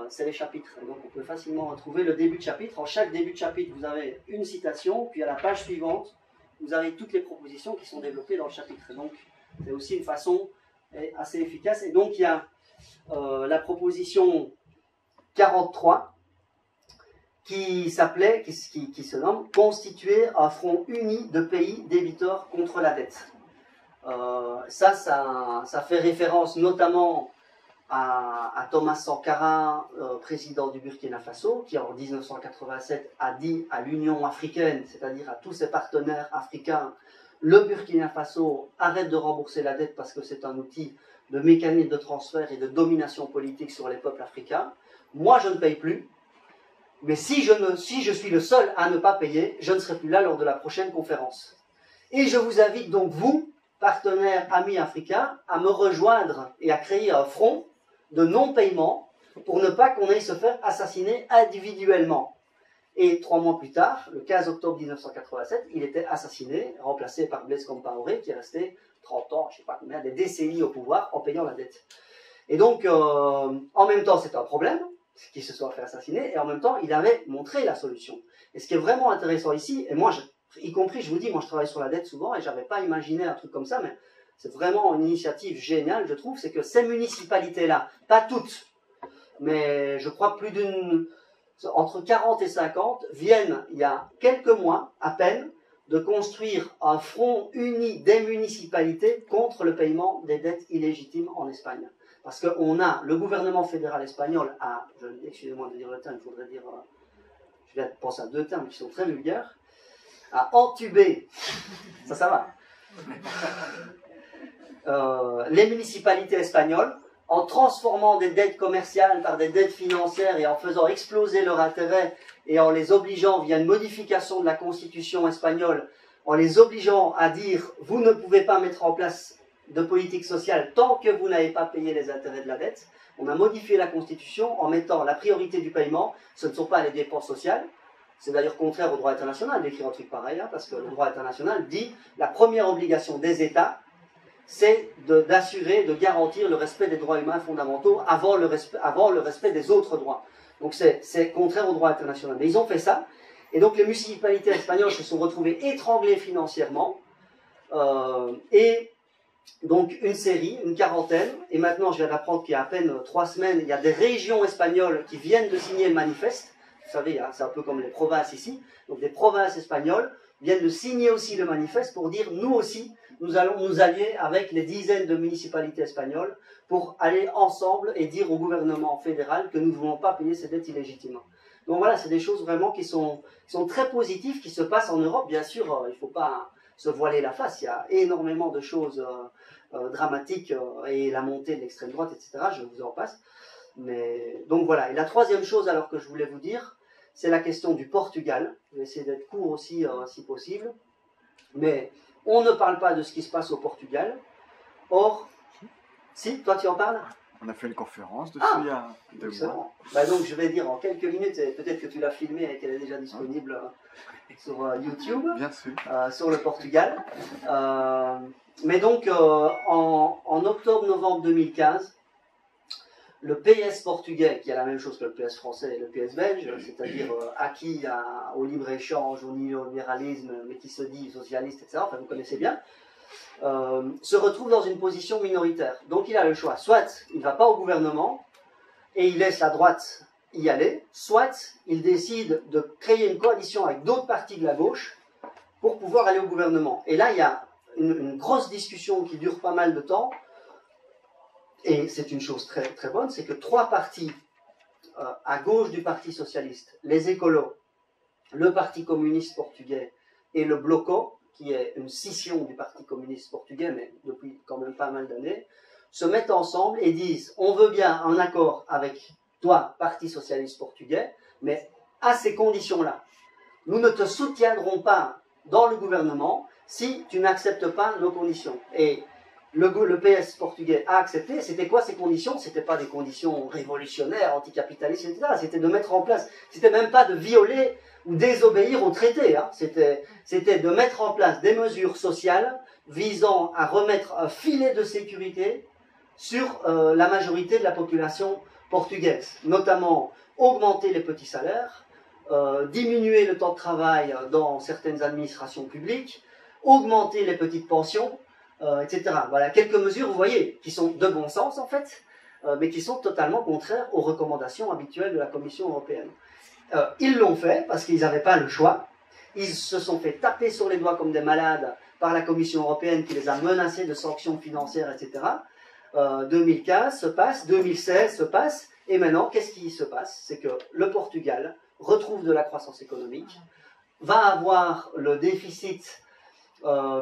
c'est les chapitres. Et donc on peut facilement retrouver le début de chapitre. En chaque début de chapitre, vous avez une citation, puis à la page suivante, vous avez toutes les propositions qui sont développées dans le chapitre. Et donc c'est aussi une façon assez efficace. Et donc il y a la proposition 43, qui se nomme « Constituer un front uni de pays débiteurs contre la dette ». Ça fait référence notamment à Thomas Sankara, président du Burkina Faso, qui en 1987 a dit à l'Union africaine, c'est-à-dire à tous ses partenaires africains, le Burkina Faso arrête de rembourser la dette parce que c'est un outil de mécanisme de transfert et de domination politique sur les peuples africains. Moi, je ne paye plus. Mais si je suis le seul à ne pas payer, je ne serai plus là lors de la prochaine conférence. Et je vous invite donc, vous, partenaires, amis africains, à me rejoindre et à créer un front de non-paiement pour ne pas qu'on aille se faire assassiner individuellement. Et 3 mois plus tard, le 15 octobre 1987, il était assassiné, remplacé par Blaise Compaoré, qui est resté 30 ans, je ne sais pas combien, des décennies au pouvoir en payant la dette. Et donc, en même temps, c'est un problème qu'il se soit fait assassiner, et en même temps, il avait montré la solution. Et ce qui est vraiment intéressant ici, et moi, y compris, je vous dis, moi je travaille sur la dette souvent, et je n'avais pas imaginé un truc comme ça, mais c'est vraiment une initiative géniale, je trouve, c'est que ces municipalités-là, pas toutes, mais je crois plus entre 40 et 50, viennent, il y a quelques mois à peine, de construire un front uni des municipalités contre le paiement des dettes illégitimes en Espagne. Parce que le gouvernement fédéral espagnol a, excusez-moi de dire le terme, il faudrait dire, je vais penser à 2 termes qui sont très vulgaires, a entubé, ça va, les municipalités espagnoles en transformant des dettes commerciales par des dettes financières et en faisant exploser leur intérêt et en les obligeant via une modification de la constitution espagnole, en les obligeant à dire « vous ne pouvez pas mettre en place de politique sociale tant que vous n'avez pas payé les intérêts de la dette ». On a modifié la constitution en mettant la priorité du paiement, ce ne sont pas les dépenses sociales. C'est d'ailleurs contraire au droit international d'écrire un truc pareil, hein, parce que le droit international dit la première obligation des États, c'est d'assurer, de garantir le respect des droits humains fondamentaux avant le respect des autres droits. Donc c'est contraire au droit international. Mais ils ont fait ça, et donc les municipalités espagnoles se sont retrouvées étranglées financièrement, et donc une quarantaine, et maintenant je viens d'apprendre qu'il y a à peine 3 semaines, il y a des régions espagnoles qui viennent de signer le manifeste. Vous savez, hein, c'est un peu comme les provinces ici, donc des provinces espagnoles viennent de signer aussi le manifeste pour dire nous aussi, nous allons nous allier avec les dizaines de municipalités espagnoles pour aller ensemble et dire au gouvernement fédéral que nous ne voulons pas payer ces dettes illégitimement. Donc voilà, c'est des choses vraiment qui sont très positives, qui se passent en Europe. Bien sûr, il ne faut pas se voiler la face, il y a énormément de choses dramatiques et la montée de l'extrême droite, etc. Je vous en passe. Mais, donc voilà, et la troisième chose alors que je voulais vous dire, c'est la question du Portugal. Je vais essayer d'être court aussi si possible. Mais on ne parle pas de ce qui se passe au Portugal. Or, si, toi tu en parles? On a fait une conférence dessus il y a 2 mois. Bah donc je vais dire en quelques minutes, et peut-être que tu l'as filmée et qu'elle est déjà disponible sur YouTube, bien sûr. Sur le Portugal. Mais donc en octobre-novembre 2015, le PS portugais, qui est la même chose que le PS français et le PS belge, c'est-à-dire acquis au libre-échange, au néolibéralisme, mais qui se dit socialiste, etc., enfin vous connaissez bien, se retrouve dans une position minoritaire. Donc il a le choix, soit il ne va pas au gouvernement et il laisse la droite y aller, soit il décide de créer une coalition avec d'autres partis de la gauche pour pouvoir aller au gouvernement. Et là, il y a une grosse discussion qui dure pas mal de temps, et c'est une chose très, très bonne, c'est que trois partis à gauche du Parti socialiste, les écolos, le Parti communiste portugais et le Bloco, qui est une scission du Parti communiste portugais, mais depuis quand même pas mal d'années, se mettent ensemble et disent, on veut bien un accord avec toi, Parti socialiste portugais, mais à ces conditions-là. Nous ne te soutiendrons pas dans le gouvernement si tu n'acceptes pas nos conditions. Et le PS portugais a accepté. C'était quoi ces conditions? C'était pas des conditions révolutionnaires, anticapitalistes, etc. C'était de mettre en place, c'était même pas de violer ou désobéir au traité. Hein. C'était de mettre en place des mesures sociales visant à remettre un filet de sécurité sur la majorité de la population portugaise, notamment augmenter les petits salaires, diminuer le temps de travail dans certaines administrations publiques, augmenter les petites pensions, etc. Voilà quelques mesures, vous voyez, qui sont de bon sens en fait, mais qui sont totalement contraires aux recommandations habituelles de la Commission européenne. Ils l'ont fait parce qu'ils n'avaient pas le choix. Ils se sont fait taper sur les doigts comme des malades par la Commission européenne qui les a menacés de sanctions financières, etc. 2015 se passe, 2016 se passe, et maintenant, qu'est-ce qui se passe? C'est que le Portugal retrouve de la croissance économique, va avoir le déficit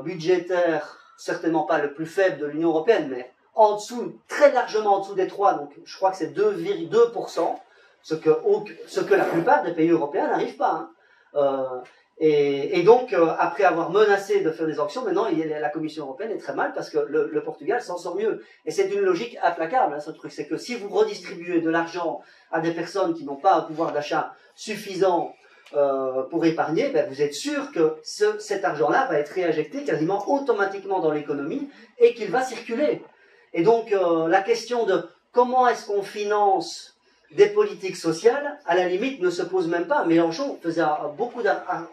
budgétaire, certainement pas le plus faible de l'Union européenne, mais en dessous, très largement en dessous des 3, donc je crois que c'est 2,2%, ce que la plupart des pays européens n'arrivent pas. Hein. Et donc, après avoir menacé de faire des sanctions, maintenant la Commission européenne est très mal parce que le Portugal s'en sort mieux. Et c'est une logique implacable, hein, ce truc. C'est que si vous redistribuez de l'argent à des personnes qui n'ont pas un pouvoir d'achat suffisant pour épargner, ben vous êtes sûr que cet argent-là va être réinjecté quasiment automatiquement dans l'économie et qu'il va circuler. Et donc, la question de comment est-ce qu'on finance des politiques sociales, à la limite, ne se pose même pas. Mélenchon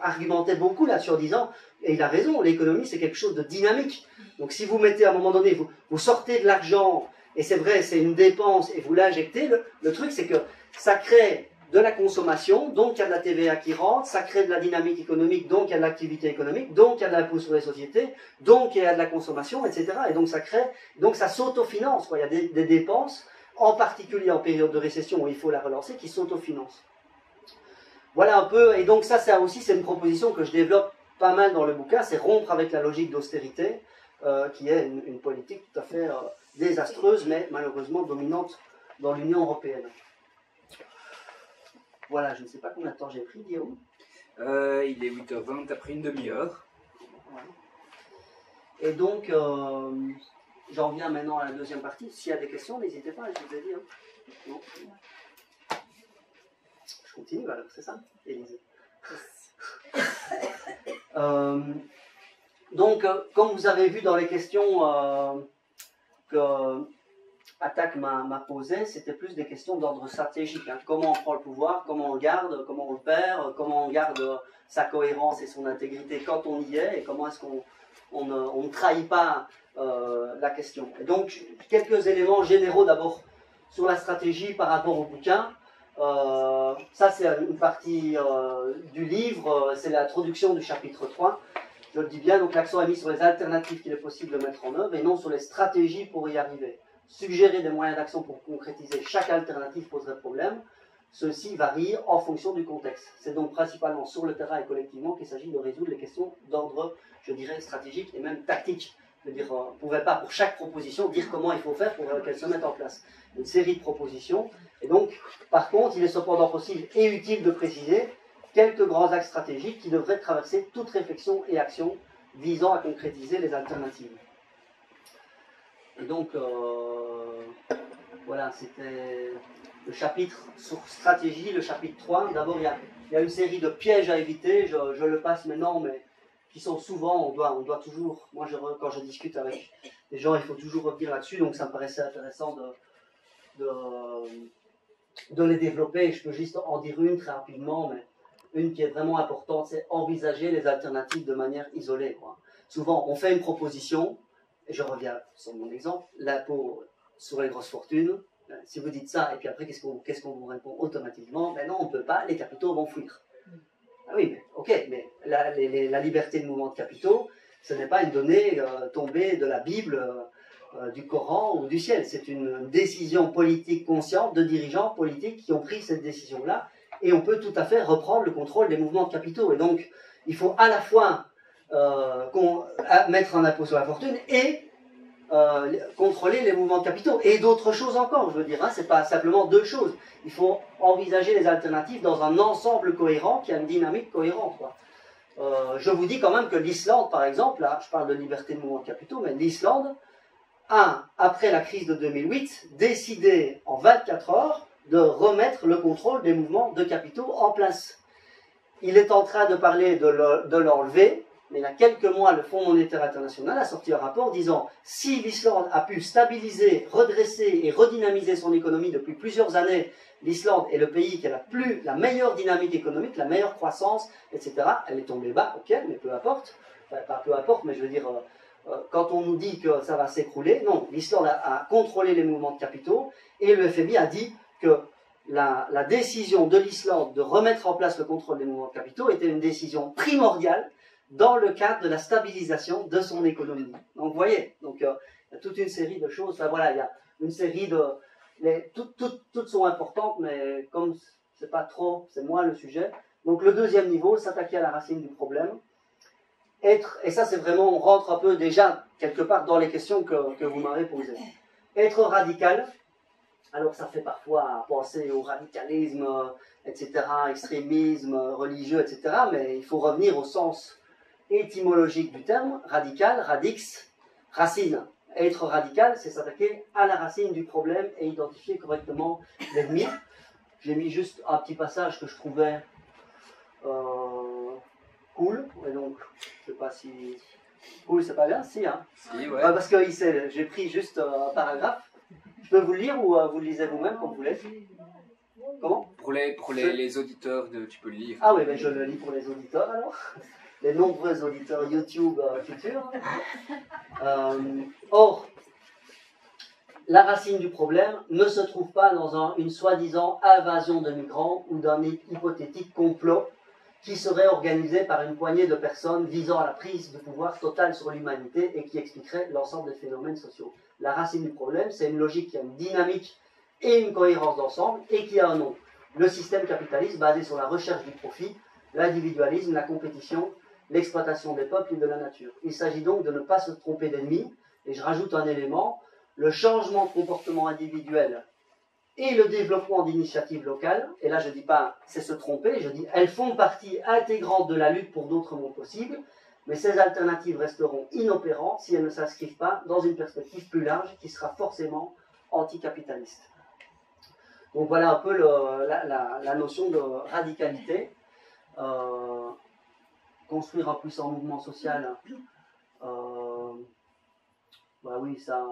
argumentait beaucoup là-dessus en disant, et il a raison, l'économie c'est quelque chose de dynamique. Donc si vous mettez à un moment donné, vous sortez de l'argent, et c'est vrai, c'est une dépense, et vous l'injectez, le truc c'est que ça crée de la consommation, donc il y a de la TVA qui rentre, ça crée de la dynamique économique, donc il y a de l'activité économique, donc il y a de l'impôt sur les sociétés, donc il y a de la consommation, etc. Et donc ça s'autofinance, quoi. Il y a des dépenses, en particulier en période de récession où il faut la relancer, qui s'autofinancent. Voilà un peu, et donc ça aussi c'est une proposition que je développe pas mal dans le bouquin, c'est rompre avec la logique d'austérité, qui est une politique tout à fait désastreuse, mais malheureusement dominante dans l'Union européenne. Voilà, je ne sais pas combien de temps j'ai pris, Guillaume. Il est 8h20, t'as pris une demi-heure. Et donc, j'en viens maintenant à la deuxième partie. S'il y a des questions, n'hésitez pas, je vous ai dit. Hein. Non. Je continue alors, c'est ça, Élisée. Donc, comme vous avez vu dans les questions que Attaque m'a posées, c'était plus des questions d'ordre stratégique. Hein. Comment on prend le pouvoir, comment on le garde, comment on le perd, comment on garde sa cohérence et son intégrité quand on y est, et comment est-ce qu'on ne trahit pas la question. Et donc, quelques éléments généraux d'abord sur la stratégie par rapport au bouquin. Ça, c'est une partie du livre, c'est l'introduction du chapitre 3. Je le dis bien, donc l'accent est mis sur les alternatives qu'il est possible de mettre en œuvre et non sur les stratégies pour y arriver. Suggérer des moyens d'action pour concrétiser chaque alternative poserait problème. Ceux-ci varient en fonction du contexte. C'est donc principalement sur le terrain et collectivement qu'il s'agit de résoudre les questions d'ordre, je dirais, stratégique et même tactique. Je veux dire, on ne pouvait pas pour chaque proposition dire comment il faut faire pour qu'elle se mette en place. Une série de propositions. Et donc, par contre, il est cependant possible et utile de préciser quelques grands axes stratégiques qui devraient traverser toute réflexion et action visant à concrétiser les alternatives. Et donc, voilà, c'était le chapitre sur stratégie, le chapitre 3. D'abord, il y a une série de pièges à éviter, je le passe maintenant, mais qui sont souvent, on doit toujours, moi quand je discute avec les gens, il faut toujours revenir là-dessus, donc ça me paraissait intéressant de les développer. Je peux juste en dire une très rapidement, mais une qui est vraiment importante, c'est envisager les alternatives de manière isolée, quoi. Souvent, on fait une proposition, et je reviens sur mon exemple, l'impôt sur les grosses fortunes. Si vous dites ça, et puis après, qu'est-ce qu'on vous répond automatiquement? Ben non, on ne peut pas, les capitaux vont fuir. Ah oui, mais ok, mais la liberté de mouvement de capitaux, ce n'est pas une donnée tombée de la Bible, du Coran ou du ciel. C'est une décision politique consciente de dirigeants politiques qui ont pris cette décision-là, et on peut tout à fait reprendre le contrôle des mouvements de capitaux. Et donc, il faut à la fois mettre un impôt sur la fortune et contrôler les mouvements de capitaux. Et d'autres choses encore, je veux dire, hein, c'est pas simplement deux choses. Il faut envisager les alternatives dans un ensemble cohérent qui a une dynamique cohérente, quoi. Je vous dis quand même que l'Islande, par exemple, là, je parle de liberté de mouvement de capitaux, mais l'Islande a, après la crise de 2008, décidé en 24 heures de remettre le contrôle des mouvements de capitaux en place. Il est en train de parler de l'enlever, mais il y a quelques mois, le Fonds monétaire international a sorti un rapport disant si l'Islande a pu stabiliser, redresser et redynamiser son économie depuis plusieurs années, l'Islande est le pays qui a la meilleure dynamique économique, la meilleure croissance, etc. Elle est tombée bas, ok, mais peu importe. Enfin, pas peu importe, mais je veux dire, quand on nous dit que ça va s'écrouler, non, l'Islande a contrôlé les mouvements de capitaux et le FMI a dit que la décision de l'Islande de remettre en place le contrôle des mouvements de capitaux était une décision primordiale dans le cadre de la stabilisation de son économie. Donc, vous voyez, donc, il y a toute une série de choses. Enfin, voilà, il y a une série de... toutes sont importantes, mais comme c'est pas trop, c'est moins le sujet. Donc, le deuxième niveau, s'attaquer à la racine du problème. Et ça, c'est vraiment, on rentre un peu déjà, quelque part, dans les questions que vous m'avez posées. Être radical, alors ça fait parfois penser au radicalisme, etc., extrémisme religieux, etc., mais il faut revenir au sens étymologique du terme, radical, radix, racine. Être radical, c'est s'attaquer à la racine du problème et identifier correctement l'ennemi. J'ai mis juste un petit passage que je trouvais cool, et donc, je sais pas si... Cool, c'est pas bien? Si, hein? Si, ouais. Parce que j'ai pris juste un paragraphe. Je peux vous le lire ou vous le lisez vous-même comme vous voulez? Comment? Pour les auditeurs, tu peux le lire. Ah oui, ben je le lis pour les auditeurs alors. Les nombreux auditeurs YouTube futurs. Or, la racine du problème ne se trouve pas dans une soi-disant invasion de migrants ou d'un hypothétique complot qui serait organisé par une poignée de personnes visant à la prise de pouvoir totale sur l'humanité et qui expliquerait l'ensemble des phénomènes sociaux. La racine du problème, c'est une logique qui a une dynamique et une cohérence d'ensemble et qui a un nom. Le système capitaliste basé sur la recherche du profit, l'individualisme, la compétition, l'exploitation des peuples et de la nature. Il s'agit donc de ne pas se tromper d'ennemi, et je rajoute un élément, le changement de comportement individuel et le développement d'initiatives locales, et là je ne dis pas c'est se tromper, je dis elles font partie intégrante de la lutte pour d'autres mondes possibles, mais ces alternatives resteront inopérantes si elles ne s'inscrivent pas dans une perspective plus large qui sera forcément anticapitaliste. Donc voilà un peu la notion de radicalité. Construire un puissant mouvement social, bah oui, ça...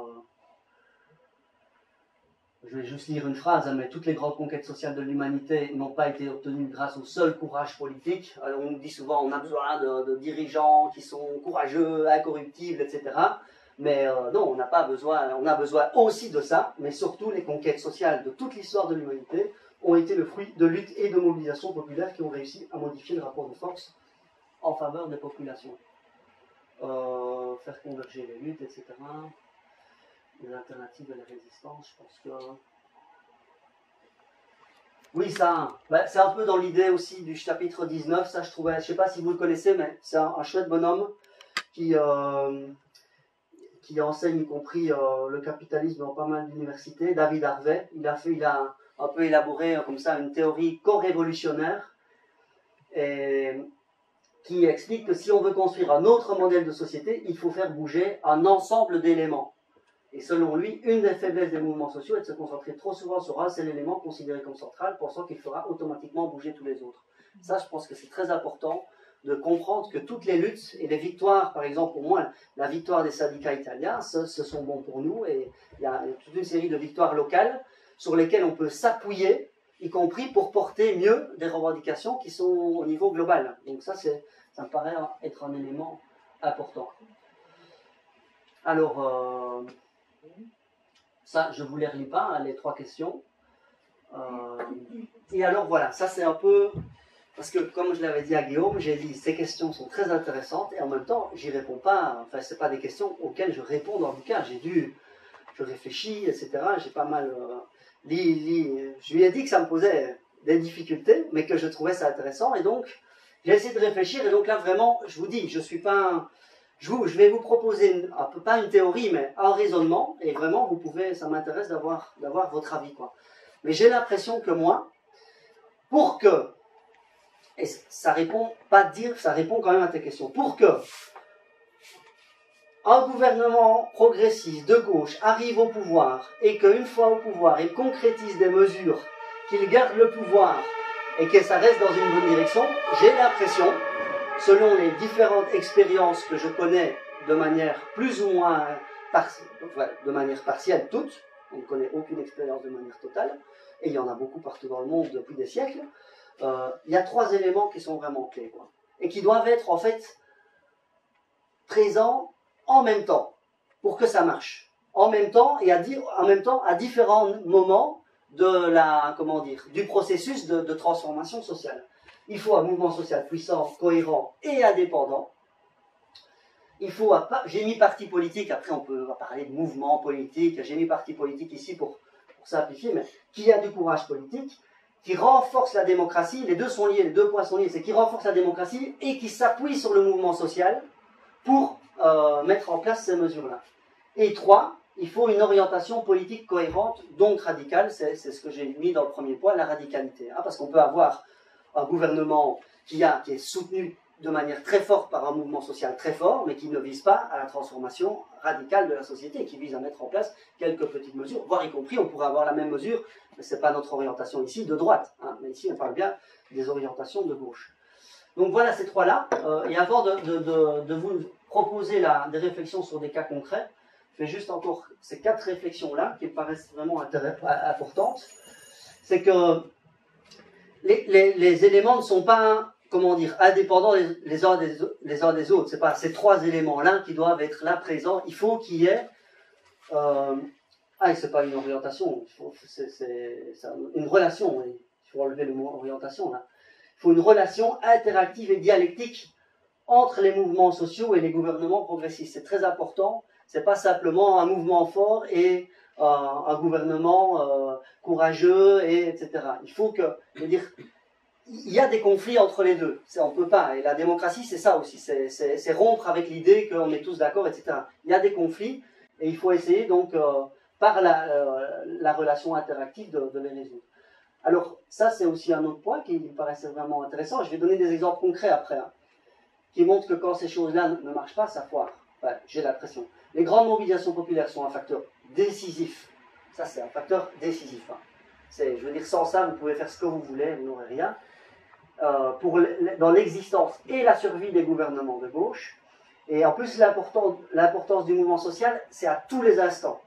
je vais juste lire une phrase, mais toutes les grandes conquêtes sociales de l'humanité n'ont pas été obtenues grâce au seul courage politique. Alors, on nous dit souvent on a besoin de dirigeants qui sont courageux, incorruptibles, etc. Mais non, on n'a pas besoin, on a besoin aussi de ça, mais surtout les conquêtes sociales de toute l'histoire de l'humanité ont été le fruit de luttes et de mobilisations populaires qui ont réussi à modifier le rapport de force en faveur des populations. Faire converger les luttes, etc. Les alternatives à la résistance, je pense que... Oui, ça, bah, c'est un peu dans l'idée aussi du chapitre 19, ça je trouvais, je ne sais pas si vous le connaissez, mais c'est un chouette bonhomme qui enseigne y compris le capitalisme dans pas mal d'universités, David Harvey. Il a un peu élaboré comme ça une théorie co-révolutionnaire et qui explique que si on veut construire un autre modèle de société, il faut faire bouger un ensemble d'éléments. Et selon lui, une des faiblesses des mouvements sociaux est de se concentrer trop souvent sur un seul élément considéré comme central, pensant qu'il fera automatiquement bouger tous les autres. Ça, je pense que c'est très important de comprendre que toutes les luttes et les victoires, par exemple pour moi, la victoire des syndicats italiens, ce sont bons pour nous, et il y a toute une série de victoires locales sur lesquels on peut s'appuyer, y compris pour porter mieux des revendications qui sont au niveau global. Donc ça me paraît être un élément important. Alors, ça, je ne vous les relis pas, hein, les 3 questions. Et alors voilà, ça c'est un peu... Parce que comme je l'avais dit à Guillaume, j'ai dit ces questions sont très intéressantes et en même temps, j'y réponds pas, enfin c'est pas des questions auxquelles je réponds dans le bouquin. Je réfléchis, etc. J'ai pas mal... je lui ai dit que ça me posait des difficultés, mais que je trouvais ça intéressant et donc j'ai essayé de réfléchir et donc là vraiment, je vous dis, je suis pas... Je vais vous proposer, pas une théorie, mais un raisonnement, et vraiment, vous pouvez, ça m'intéresse d'avoir votre avis, quoi. Mais j'ai l'impression que moi, pour que, et ça répond quand même à tes questions, pour que un gouvernement progressiste de gauche arrive au pouvoir, et qu'une fois au pouvoir, il concrétise des mesures, qu'il garde le pouvoir, et que ça reste dans une bonne direction, j'ai l'impression, selon les différentes expériences que je connais de manière plus ou moins de manière partielle toutes, on ne connaît aucune expérience de manière totale, et il y en a beaucoup partout dans le monde depuis des siècles, il y a 3 éléments qui sont vraiment clés, quoi, et qui doivent être en fait présents en même temps, pour que ça marche. En même temps, et à différents moments du processus de transformation sociale. Il faut un mouvement social puissant, cohérent et indépendant. Il faut j'ai mis parti politique, après on peut parler de mouvement politique, j'ai mis parti politique ici pour simplifier, mais qui a du courage politique, qui renforce la démocratie, les 2 sont liés, les 2 points sont liés, c'est qui renforce la démocratie et qui s'appuie sur le mouvement social pour mettre en place ces mesures-là. Et 3, il faut une orientation politique cohérente, donc radicale, c'est ce que j'ai mis dans le premier point, la radicalité. Hein, parce qu'on peut avoir un gouvernement qui est soutenu de manière très forte par un mouvement social très fort, mais qui ne vise pas à la transformation radicale de la société, qui vise à mettre en place quelques petites mesures, voire y compris, on pourrait avoir la même mesure, mais ce n'est pas notre orientation ici, de droite. Hein, mais ici, on parle bien des orientations de gauche. Donc voilà ces 3-là. Et avant de vous proposer des réflexions sur des cas concrets, je fais juste encore ces 4 réflexions-là qui me paraissent vraiment importantes. C'est que les éléments ne sont pas, comment dire, indépendants les uns des autres. C'est pas ces 3 éléments-là qui doivent être là présents. Il faut qu'il y ait... c'est pas une orientation, c'est une relation. Il faut enlever le mot orientation, là. Il faut une relation interactive et dialectique entre les mouvements sociaux et les gouvernements progressistes. C'est très important. C'est pas simplement un mouvement fort et un gouvernement courageux, etc. Il faut que, je veux dire, il y a des conflits entre les deux. On ne peut pas. Et la démocratie, c'est ça aussi. C'est rompre avec l'idée qu'on est tous d'accord, etc. Il y a des conflits et il faut essayer donc, par la relation interactive, de les résoudre. Alors, ça, c'est aussi un autre point qui me paraissait vraiment intéressant. Je vais donner des exemples concrets après, hein, qui montrent que quand ces choses-là ne marchent pas, ça foire. Enfin, j'ai l'impression. Les grandes mobilisations populaires sont un facteur décisif. Ça, c'est un facteur décisif. Hein. Je veux dire, sans ça, vous pouvez faire ce que vous voulez, vous n'aurez rien. Dans l'existence et la survie des gouvernements de gauche. Et en plus, l'importance du mouvement social, c'est à tous les instants.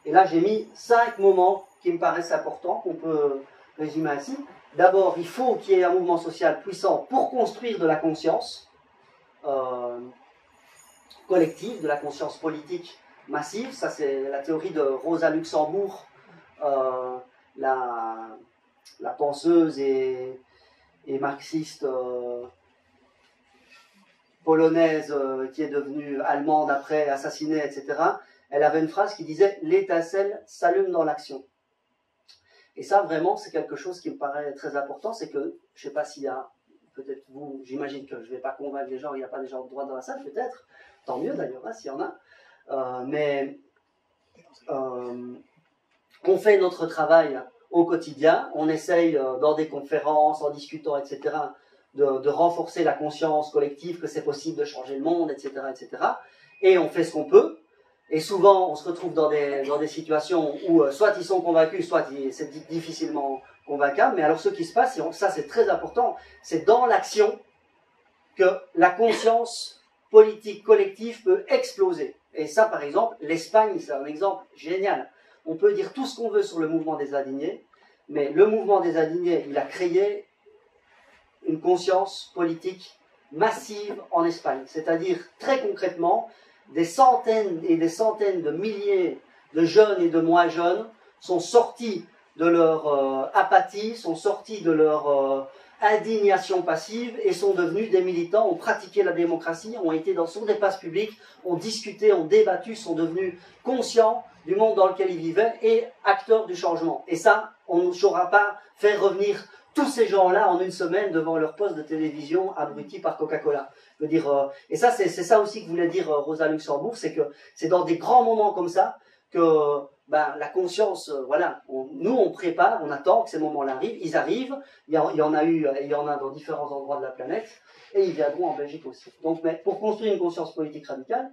Et là, j'ai mis 5 moments qui me paraissent importants, qu'on peut résumer ainsi. D'abord, il faut qu'il y ait un mouvement social puissant pour construire de la conscience collective, de la conscience politique massive. Ça, c'est la théorie de Rosa Luxembourg, la penseuse et marxiste polonaise qui est devenue allemande après, assassinée, etc. Elle avait une phrase qui disait « l'étincelle s'allume dans l'action ». Et ça, vraiment, c'est quelque chose qui me paraît très important, c'est que, je ne sais pas s'il y a, peut-être vous, j'imagine que je ne vais pas convaincre les gens, il n'y a pas des gens de droite dans la salle, peut-être, tant mieux d'ailleurs, hein, s'il y en a, mais on fait notre travail au quotidien, on essaye dans des conférences, en discutant, etc., de renforcer la conscience collective que c'est possible de changer le monde, etc., etc., et on fait ce qu'on peut. Et souvent, on se retrouve dans des situations où soit ils sont convaincus, soit c'est difficilement convaincable. Mais alors, ce qui se passe, et ça c'est très important, c'est dans l'action que la conscience politique collective peut exploser. Et ça, par exemple, l'Espagne, c'est un exemple génial. on peut dire tout ce qu'on veut sur le mouvement des indignés, mais le mouvement des indignés, il a créé une conscience politique massive en Espagne. C'est-à-dire, très concrètement, des centaines et des centaines de milliers de jeunes et de moins jeunes sont sortis de leur apathie, sont sortis de leur indignation passive et sont devenus des militants, ont pratiqué la démocratie, ont été sur des places publiques, ont discuté, ont débattu, sont devenus conscients du monde dans lequel ils vivaient et acteurs du changement. Et ça, on ne saura pas faire revenir tous ces gens-là en une semaine devant leur poste de télévision abrutis par Coca-Cola. Et ça, c'est ça aussi que voulait dire Rosa Luxembourg, c'est que c'est dans des grands moments comme ça que la conscience, voilà, nous on prépare, on attend que ces moments-là arrivent, ils arrivent, il y en a eu, et il y en a dans différents endroits de la planète, et ils viendront en Belgique aussi. Donc, mais pour construire une conscience politique radicale,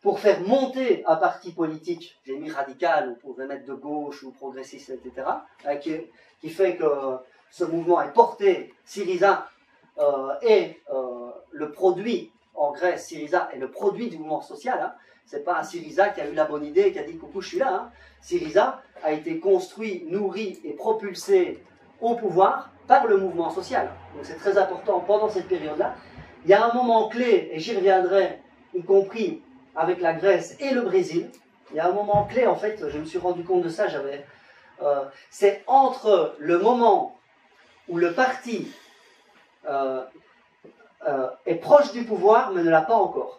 pour faire monter un parti politique, j'ai mis radical, on pouvait mettre de gauche ou progressiste, etc., qui fait que ce mouvement est porté, Syriza est le produit, en Grèce, Syriza est le produit du mouvement social, hein. C'est pas un Syriza qui a eu la bonne idée et qui a dit « coucou, je suis là hein. ». Syriza a été construit, nourri et propulsé au pouvoir par le mouvement social. Donc c'est très important pendant cette période-là. Il y a un moment clé, et j'y reviendrai, y compris avec la Grèce et le Brésil. Il y a un moment clé, en fait, je me suis rendu compte de ça, c'est entre le moment où le parti est proche du pouvoir, mais ne l'a pas encore.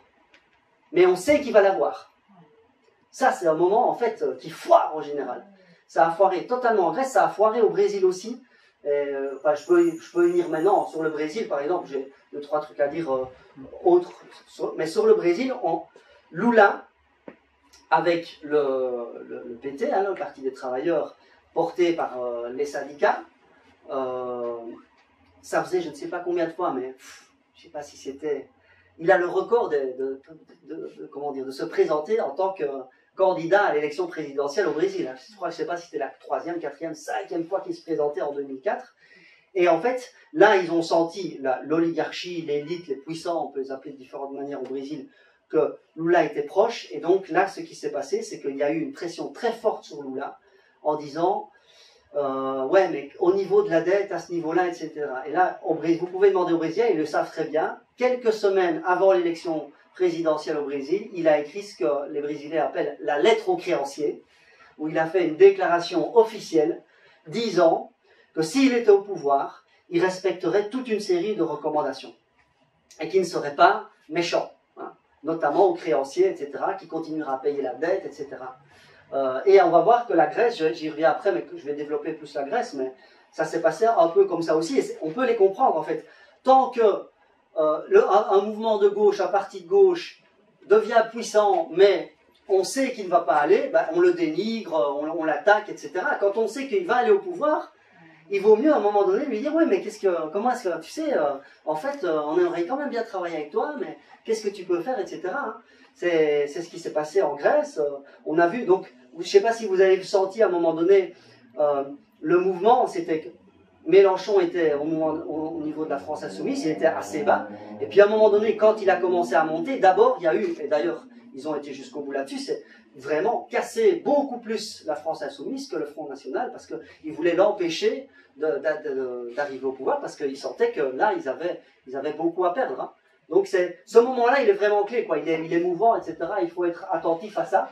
Mais on sait qu'il va l'avoir. Ça, c'est un moment, en fait, qui foire en général. Ça a foiré totalement en Grèce, ça a foiré au Brésil aussi. Je peux y venir maintenant. Sur le Brésil, par exemple, j'ai 2-3 trucs à dire autres. Mais sur le Brésil, Lula, avec le PT, hein, le Parti des travailleurs, porté par les syndicats, ça faisait je ne sais pas combien de fois, mais je ne sais pas si c'était... Il a le record de se présenter en tant que candidat à l'élection présidentielle au Brésil. Je ne sais pas si c'était la 3e, 4e, 5e fois qu'il se présentait en 2004. Et en fait, là, ils ont senti l'oligarchie, l'élite, les puissants, on peut les appeler de différentes manières au Brésil, que Lula était proche. Et donc là, ce qui s'est passé, c'est qu'il y a eu une pression très forte sur Lula en disant... ouais, mais au niveau de la dette, à ce niveau-là, etc. Et là, vous pouvez demander aux Brésiliens, ils le savent très bien, quelques semaines avant l'élection présidentielle au Brésil, il a écrit ce que les Brésiliens appellent la lettre aux créanciers, où il a fait une déclaration officielle disant que s'il était au pouvoir, il respecterait toute une série de recommandations et qu'il ne serait pas méchant, hein, notamment aux créanciers, etc., qui continuera à payer la dette, etc. Et on va voir que la Grèce, j'y reviens après, mais je vais développer plus la Grèce, mais ça s'est passé un peu comme ça aussi, et on peut les comprendre en fait. Tant que un mouvement de gauche, un parti de gauche devient puissant, mais on sait qu'il ne va pas aller, on le dénigre, on l'attaque, etc. Quand on sait qu'il va aller au pouvoir, il vaut mieux à un moment donné lui dire « Oui, mais comment est-ce que, tu sais, en fait, on aimerait quand même bien travailler avec toi, mais qu'est-ce que tu peux faire, etc. hein. » C'est ce qui s'est passé en Grèce. On a vu, donc, je ne sais pas si vous avez senti à un moment donné, le mouvement, c'était que Mélenchon était au niveau de la France Insoumise, il était assez bas. Et puis à un moment donné, quand il a commencé à monter, d'abord, il y a eu, et d'ailleurs, ils ont été jusqu'au bout là-dessus, c'est vraiment casser beaucoup plus la France Insoumise que le Front National, parce qu'ils voulaient l'empêcher d'arriver au pouvoir, parce qu'ils sentaient que là, ils avaient beaucoup à perdre. Hein. Donc ce moment-là, il est vraiment clé, quoi. Il est mouvant, etc. Il faut être attentif à ça.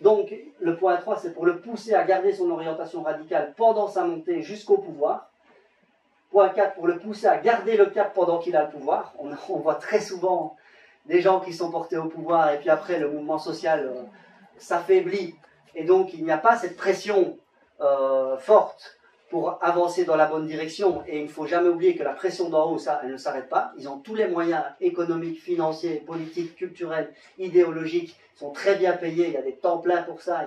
Donc le point 3, c'est pour le pousser à garder son orientation radicale pendant sa montée jusqu'au pouvoir. Point 4, pour le pousser à garder le cap pendant qu'il a le pouvoir. On voit très souvent des gens qui sont portés au pouvoir et puis après le mouvement social s'affaiblit. Et donc il n'y a pas cette pression forte pour avancer dans la bonne direction. Et il ne faut jamais oublier que la pression d'en haut, ça, elle ne s'arrête pas. Ils ont tous les moyens économiques, financiers, politiques, culturels, idéologiques. Ils sont très bien payés, il y a des temps pleins pour ça.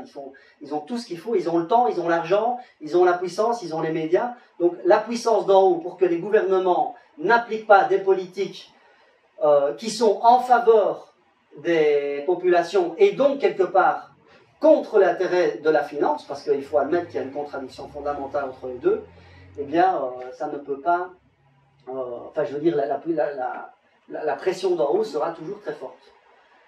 Ils ont tout ce qu'il faut, ils ont le temps, ils ont l'argent, ils ont la puissance, ils ont les médias. Donc la puissance d'en haut, pour que les gouvernements n'appliquent pas des politiques qui sont en faveur des populations et donc quelque part contre l'intérêt de la finance, parce qu'il faut admettre qu'il y a une contradiction fondamentale entre les deux, eh bien, ça ne peut pas... enfin, je veux dire, la pression d'en haut sera toujours très forte.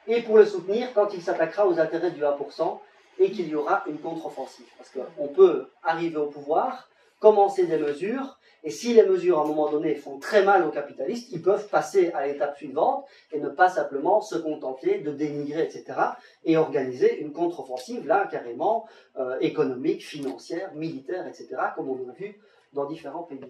Et pour le soutenir, quand il s'attaquera aux intérêts du 1%, et qu'il y aura une contre-offensive. Parce qu'on peut arriver au pouvoir, commencer des mesures, et si les mesures à un moment donné font très mal aux capitalistes, ils peuvent passer à l'étape suivante et ne pas simplement se contenter de dénigrer, etc. et organiser une contre-offensive, là, carrément, économique, financière, militaire, etc., comme on a vu dans différents pays.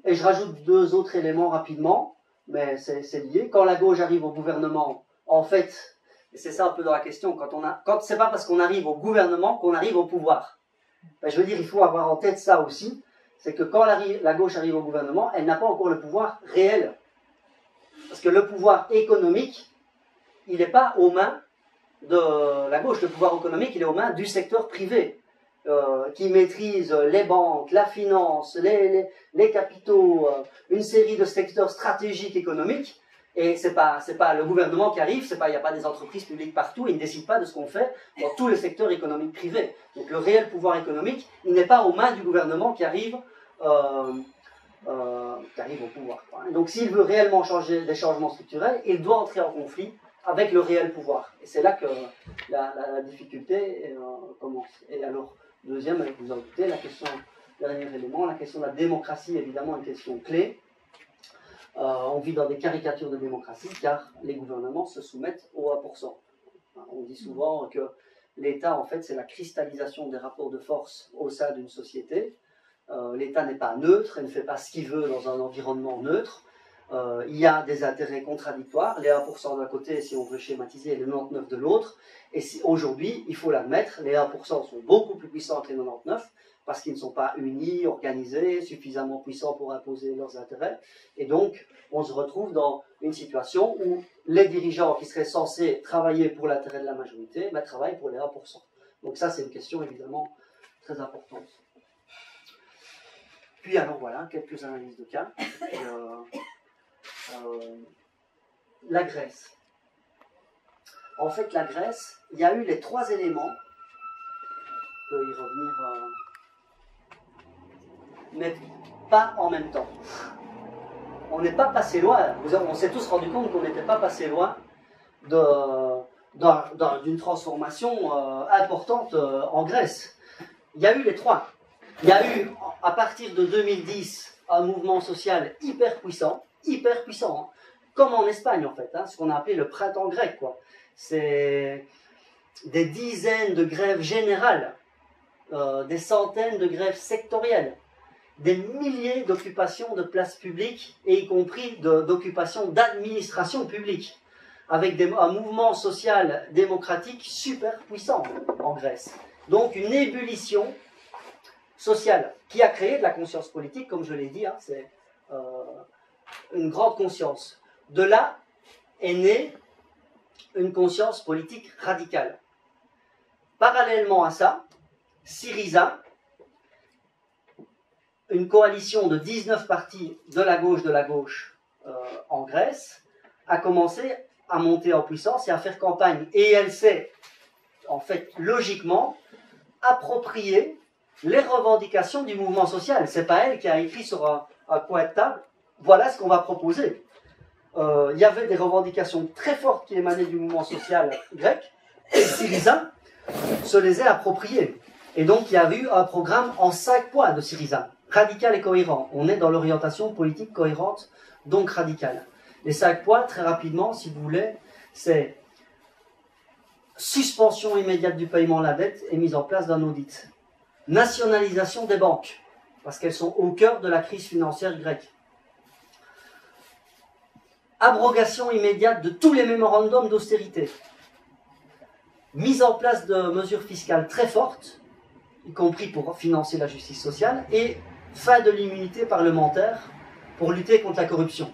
Et je rajoute 2 autres éléments rapidement, mais c'est lié. Quand la gauche arrive au gouvernement, en fait, et c'est ça un peu dans la question, quand c'est pas parce qu'on arrive au gouvernement qu'on arrive au pouvoir. Ben, je veux dire, il faut avoir en tête ça aussi, c'est que quand la gauche arrive au gouvernement, elle n'a pas encore le pouvoir réel. Parce que le pouvoir économique, il n'est pas aux mains de la gauche. Le pouvoir économique, il est aux mains du secteur privé, qui maîtrise les banques, la finance, les capitaux, une série de secteurs stratégiques économiques. Et c'est pas le gouvernement qui arrive, il n'y a pas des entreprises publiques partout, ils ne décident pas de ce qu'on fait dans tous les secteurs économiques privés. Donc le réel pouvoir économique, il n'est pas aux mains du gouvernement qui arrive au pouvoir. Et donc s'il veut réellement changer des changements structurels, il doit entrer en conflit avec le réel pouvoir. Et c'est là que la difficulté commence. Et alors, deuxième, vous en doutez, dernier élément, la question de la démocratie, évidemment, une question clé. On vit dans des caricatures de démocratie car les gouvernements se soumettent au 1%. On dit souvent que l'État, en fait, c'est la cristallisation des rapports de force au sein d'une société. L'État n'est pas neutre, il ne fait pas ce qu'il veut dans un environnement neutre. Il y a des intérêts contradictoires, les 1% d'un côté, si on veut schématiser, et les 99% de l'autre. Et aujourd'hui, il faut l'admettre, les 1% sont beaucoup plus puissants que les 99%, parce qu'ils ne sont pas unis, organisés, suffisamment puissants pour imposer leurs intérêts. Et donc, on se retrouve dans une situation où les dirigeants qui seraient censés travailler pour l'intérêt de la majorité, travaillent pour les 1%. Donc ça, c'est une question évidemment très importante. Puis alors voilà, quelques analyses de cas. La Grèce. En fait, la Grèce, il y a eu les 3 éléments, je peux y revenir, mais pas en même temps. On n'est pas passé loin, on s'est tous rendu compte qu'on n'était pas passé loin d'une transformation importante en Grèce. Il y a eu les 3. Il y a eu, à partir de 2010, un mouvement social hyper puissant, hein, comme en Espagne en fait, hein, ce qu'on a appelé le printemps grec, quoi. C'est des dizaines de grèves générales, des centaines de grèves sectorielles, des milliers d'occupations de places publiques, et y compris d'occupations d'administration publique, avec un mouvement social démocratique super puissant en Grèce. Donc une ébullition sociale qui a créé de la conscience politique, comme je l'ai dit, hein, c'est une grande conscience. De là est née une conscience politique radicale. Parallèlement à ça, Syriza, une coalition de 19 partis de la gauche en Grèce, a commencé à monter en puissance et à faire campagne. Et elle s'est, en fait, logiquement, appropriée les revendications du mouvement social. C'est pas elle qui a écrit sur un coin de table, voilà ce qu'on va proposer. Il y avait des revendications très fortes qui émanaient du mouvement social grec, et Syriza se les a appropriées. Et donc il y a eu un programme en 5 points de Syriza, radical et cohérent. On est dans l'orientation politique cohérente, donc radicale. Les 5 points, très rapidement, si vous voulez, c'est suspension immédiate du paiement de la dette et mise en place d'un audit. Nationalisation des banques, parce qu'elles sont au cœur de la crise financière grecque. Abrogation immédiate de tous les mémorandums d'austérité. Mise en place de mesures fiscales très fortes, y compris pour financer la justice sociale, et fin de l'immunité parlementaire pour lutter contre la corruption.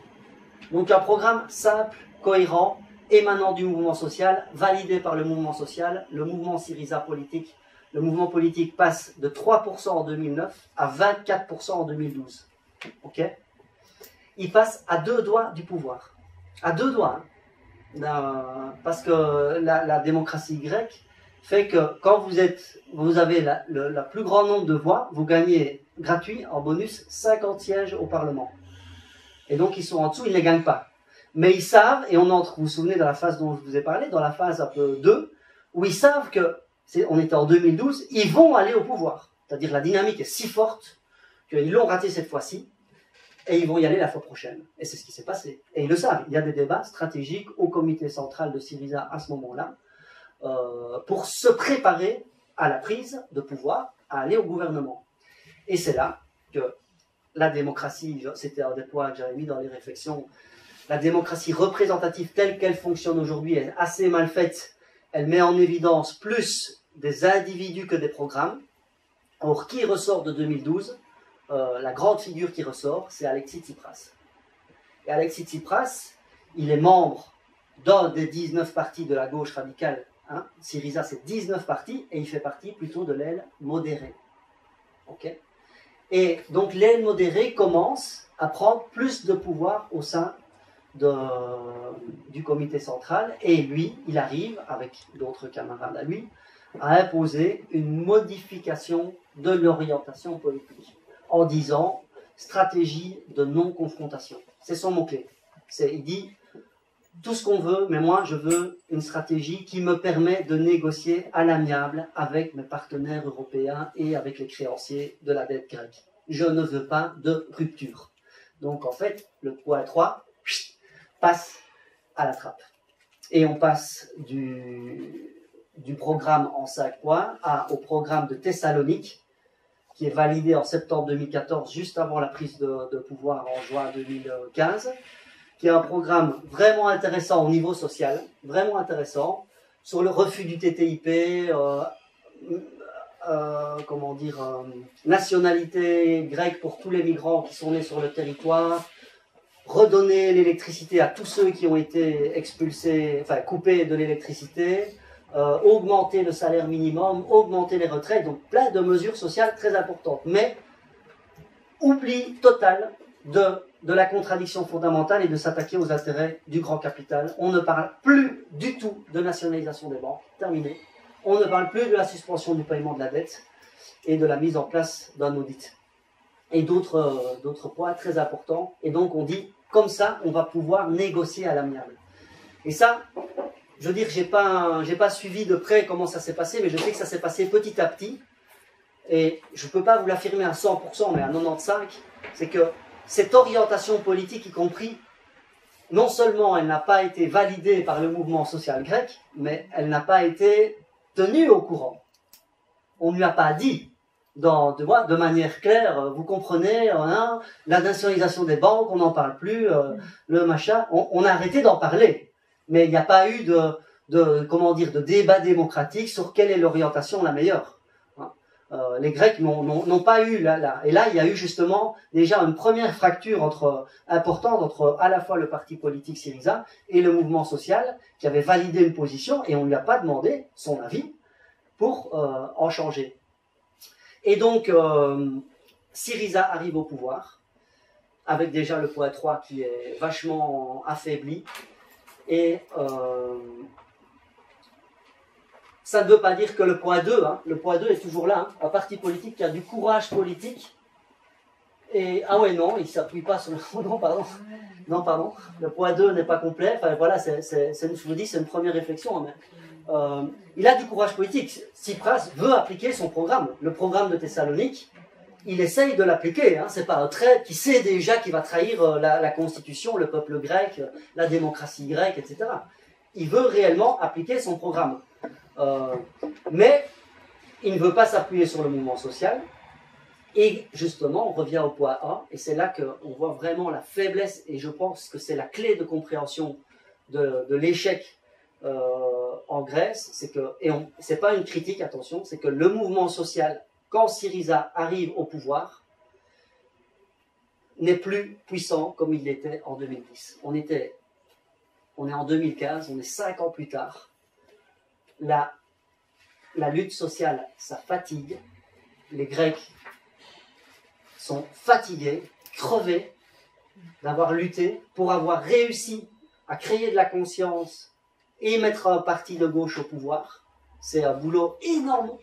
Donc un programme simple, cohérent, émanant du mouvement social, validé par le mouvement social, le mouvement Syriza politique. Le mouvement politique passe de 3% en 2009 à 24% en 2012. Ok ? Il passe à 2 doigts du pouvoir. À 2 doigts. Hein. Parce que la démocratie grecque fait que quand vous avez le plus grand nombre de voix, vous gagnez gratuit, en bonus, 50 sièges au Parlement. Et donc ils sont en dessous, ils ne les gagnent pas. Mais ils savent, et on entre, vous vous souvenez, dans la phase dont je vous ai parlé, dans la phase un peu 2, où ils savent que, on était en 2012, ils vont aller au pouvoir. C'est-à-dire la dynamique est si forte qu'ils l'ont raté cette fois-ci, et ils vont y aller la fois prochaine. Et c'est ce qui s'est passé. Et ils le savent, il y a des débats stratégiques au comité central de Syriza à ce moment-là, pour se préparer à la prise de pouvoir, à aller au gouvernement. Et c'est là que la démocratie, c'était un des points que j'avais mis dans les réflexions, la démocratie représentative telle qu'elle fonctionne aujourd'hui est assez mal faite. Elle met en évidence plus des individus que des programmes. Or, qui ressort de 2012 la grande figure qui ressort, c'est Alexis Tsipras. Et Alexis Tsipras, il est membre d'un des 19 partis de la gauche radicale. Hein. Syriza, c'est 19 partis, et il fait partie plutôt de l'aile modérée. Okay. Et donc l'aile modérée commence à prendre plus de pouvoir au sein du comité central, et lui, il arrive, avec d'autres camarades à lui, à imposer une modification de l'orientation politique, en disant stratégie de non-confrontation. C'est son mot-clé. Il dit tout ce qu'on veut, mais moi je veux une stratégie qui me permet de négocier à l'amiable avec mes partenaires européens et avec les créanciers de la dette grecque. Je ne veux pas de rupture. Donc en fait, le point 3 passe à la trappe. Et on passe du programme en 5 points au programme de Thessalonique, qui est validé en septembre 2014, juste avant la prise de pouvoir en juin 2015, qui est un programme vraiment intéressant au niveau social, vraiment intéressant, sur le refus du TTIP, nationalité grecque pour tous les migrants qui sont nés sur le territoire, redonner l'électricité à tous ceux qui ont été expulsés, enfin coupés de l'électricité, augmenter le salaire minimum, augmenter les retraites, donc plein de mesures sociales très importantes. Mais oubli total de la contradiction fondamentale et de s'attaquer aux intérêts du grand capital. On ne parle plus du tout de nationalisation des banques, terminé. On ne parle plus de la suspension du paiement de la dette et de la mise en place d'un audit. Et d'autres points très importants. Et donc on dit, comme ça, on va pouvoir négocier à l'amiable. Et ça, je veux dire, j'ai pas suivi de près comment ça s'est passé, mais je sais que ça s'est passé petit à petit. Et je ne peux pas vous l'affirmer à 100%, mais à 95%, c'est que cette orientation politique, y compris, non seulement elle n'a pas été validée par le mouvement social grec, mais elle n'a pas été tenue au courant. On ne lui a pas dit, de manière claire, vous comprenez, hein, la nationalisation des banques, on n'en parle plus, le machin, on a arrêté d'en parler. Mais il n'y a pas eu de débat démocratique sur quelle est l'orientation la meilleure. Les Grecs n'ont pas eu et là il y a eu justement déjà une première fracture importante entre à la fois le parti politique Syriza et le mouvement social qui avait validé une position et on ne lui a pas demandé son avis pour en changer. Et donc Syriza arrive au pouvoir avec déjà le point 3 qui est vachement affaibli et ça ne veut pas dire que le point 2, le point 2 est toujours là, un parti politique qui a du courage politique. Et, ah ouais, non, il ne s'appuie pas sur le... Non, pardon. Le point 2 n'est pas complet. Enfin, voilà, je vous dis, c'est une première réflexion. Mais, il a du courage politique. Tsipras veut appliquer son programme. Le programme de Thessalonique, il essaye de l'appliquer. Hein. Ce n'est pas un traître qui sait déjà qu'il va trahir la Constitution, le peuple grec, la démocratie grecque, etc. Il veut réellement appliquer son programme. Mais il ne veut pas s'appuyer sur le mouvement social. Et justement, on revient au point A, et c'est là qu'on voit vraiment la faiblesse, et je pense que c'est la clé de compréhension de l'échec en Grèce, c'est que, et c'est pas une critique, attention, c'est que le mouvement social, quand Syriza arrive au pouvoir, n'est plus puissant comme il l'était en 2010. On est en 2015, on est 5 ans plus tard. La lutte sociale, ça fatigue. Les Grecs sont fatigués, crevés d'avoir lutté pour avoir réussi à créer de la conscience et mettre un parti de gauche au pouvoir. C'est un boulot énorme.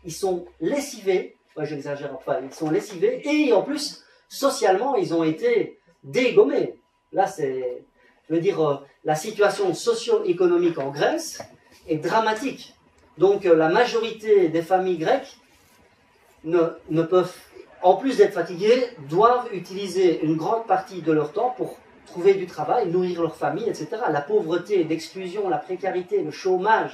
Ils sont lessivés, ouais, j'exagère pas, ils sont lessivés et en plus, socialement, ils ont été dégommés. Là, je veux dire, la situation socio-économique en Grèce est dramatique. Donc la majorité des familles grecques ne peuvent, en plus d'être fatiguées, doivent utiliser une grande partie de leur temps pour trouver du travail, nourrir leur famille, etc. La pauvreté, l'exclusion, la précarité, le chômage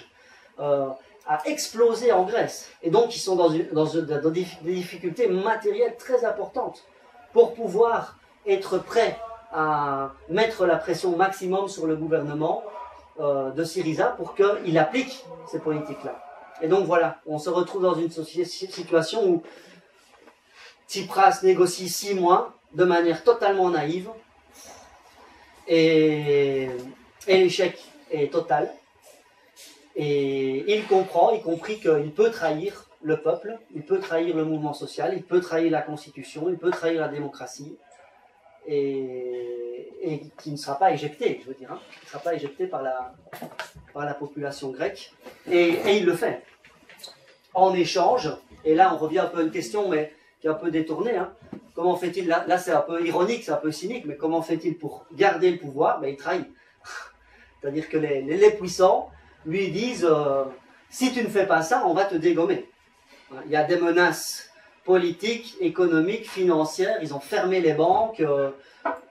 a explosé en Grèce. Et donc ils sont dans des difficultés matérielles très importantes pour pouvoir être prêts à mettre la pression maximum sur le gouvernement de Syriza pour qu'il applique ces politiques-là. Et donc voilà, on se retrouve dans une situation où Tsipras négocie 6 mois de manière totalement naïve et l'échec est total. Et il comprend, y compris qu'il peut trahir le peuple, il peut trahir le mouvement social, il peut trahir la constitution, il peut trahir la démocratie, et qui ne sera pas éjecté, je veux dire, hein, qui ne sera pas éjecté par la population grecque, et il le fait. En échange, et là on revient un peu à une question, mais qui est un peu détournée, hein, comment fait-il, là c'est un peu ironique, c'est un peu cynique, mais comment fait-il pour garder le pouvoir? Ben, il trahit. C'est-à-dire que les puissants lui disent si tu ne fais pas ça, on va te dégommer. Il y a des menaces politiques, économiques, financières, ils ont fermé les banques,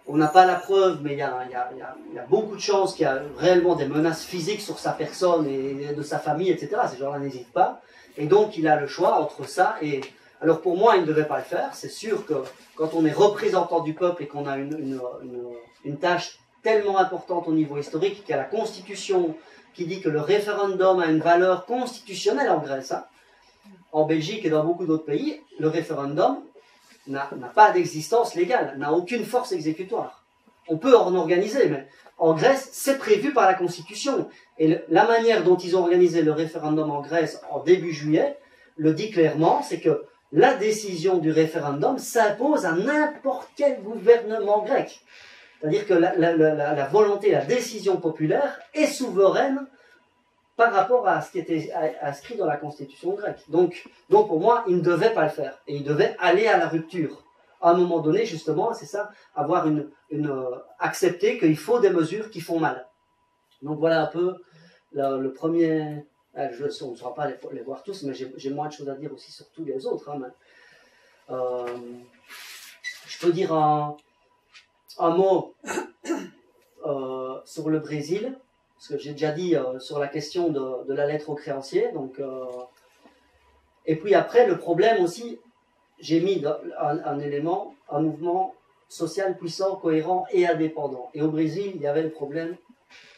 on n'a pas la preuve, mais il y a beaucoup de chances qu'il y a réellement des menaces physiques sur sa personne et de sa famille, etc. Ces gens-là n'hésitent pas. Et donc il a le choix entre ça et... Alors pour moi, il ne devait pas le faire. C'est sûr que quand on est représentant du peuple et qu'on a une tâche tellement importante au niveau historique, qu'il y a la Constitution qui dit que le référendum a une valeur constitutionnelle en Grèce. Hein. En Belgique et dans beaucoup d'autres pays, le référendum n'a pas d'existence légale, n'a aucune force exécutoire. On peut en organiser, mais en Grèce, c'est prévu par la Constitution. Et la manière dont ils ont organisé le référendum en Grèce en début juillet le dit clairement, c'est que la décision du référendum s'impose à n'importe quel gouvernement grec. C'est-à-dire que la volonté, la décision populaire est souveraine par rapport à ce qui était inscrit dans la constitution grecque. Donc pour moi, il ne devait pas le faire. Et il devait aller à la rupture. À un moment donné, justement, c'est ça, accepter qu'il faut des mesures qui font mal. Donc voilà un peu le premier... On ne saura pas les voir tous, mais j'ai moins de choses à dire aussi sur tous les autres. Hein, mais, je peux dire un mot sur le Brésil, parce que j'ai déjà dit sur la question de la lettre aux créanciers. Donc, et puis après, le problème aussi, j'ai mis un élément, un mouvement social puissant, cohérent et indépendant. Et au Brésil, il y avait le problème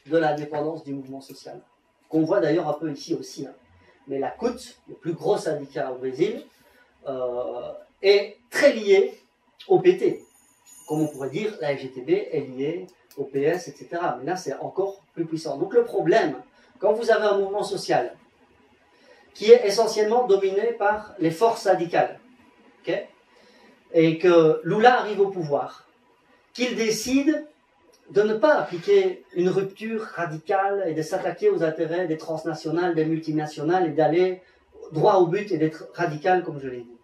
de l'indépendance du mouvement social, qu'on voit d'ailleurs un peu ici aussi. Hein. Mais la CUT, le plus gros syndicat au Brésil, est très lié au PT. Comme on pourrait dire, la FGTB est liée au PS, etc. Mais là, c'est encore plus puissant. Donc le problème, quand vous avez un mouvement social qui est essentiellement dominé par les forces syndicales, okay, et que Lula arrive au pouvoir, qu'il décide de ne pas appliquer une rupture radicale et de s'attaquer aux intérêts des transnationales, des multinationales et d'aller droit au but et d'être radical, comme je l'ai dit.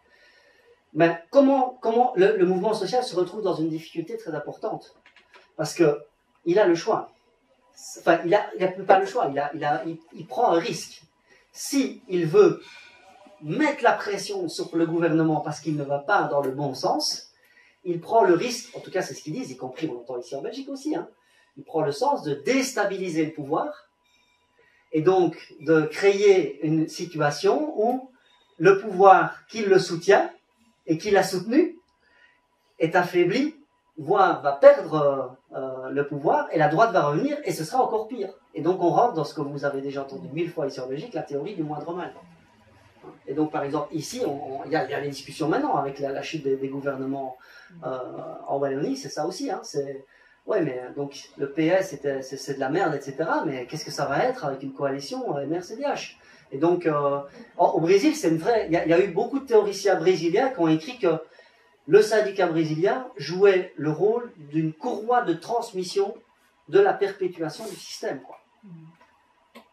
Mais comment le mouvement social se retrouve dans une difficulté très importante? Parce qu'il a le choix. Enfin, il n'a pas le choix, il prend un risque. S'il veut mettre la pression sur le gouvernement parce qu'il ne va pas dans le bon sens, il prend le risque, en tout cas c'est ce qu'ils disent, y compris on l'entend ici en Belgique aussi, hein, il prend le sens de déstabiliser le pouvoir et donc de créer une situation où le pouvoir qui le soutient et qui l'a soutenu est affaibli, voire va perdre le pouvoir et la droite va revenir et ce sera encore pire. Et donc on rentre dans ce que vous avez déjà entendu 1000 fois ici en Belgique, la théorie du moindre mal. Et donc, par exemple, ici, il y a les discussions maintenant avec la chute des gouvernements en Wallonie, c'est ça aussi. Hein, ouais, mais donc le PS, c'est de la merde, etc. Mais qu'est-ce que ça va être avec une coalition MR-CDH? Et donc, au Brésil, c'est une vraie... Il y a eu beaucoup de théoriciens brésiliens qui ont écrit que le syndicat brésilien jouait le rôle d'une courroie de transmission de la perpétuation du système, quoi.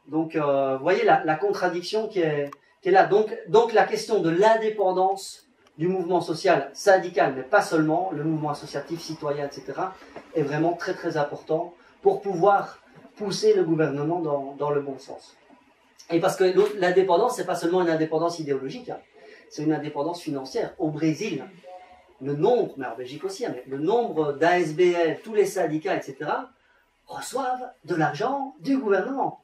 Donc, vous voyez la contradiction qui est là. Donc la question de l'indépendance du mouvement social syndical, mais pas seulement, le mouvement associatif, citoyen, etc., est vraiment très très important pour pouvoir pousser le gouvernement dans le bon sens. Et parce que l'indépendance, c'est pas seulement une indépendance idéologique, hein, c'est une indépendance financière. Au Brésil, le nombre, mais en Belgique aussi, hein, mais le nombre d'ASBL, tous les syndicats, etc., reçoivent de l'argent du gouvernement.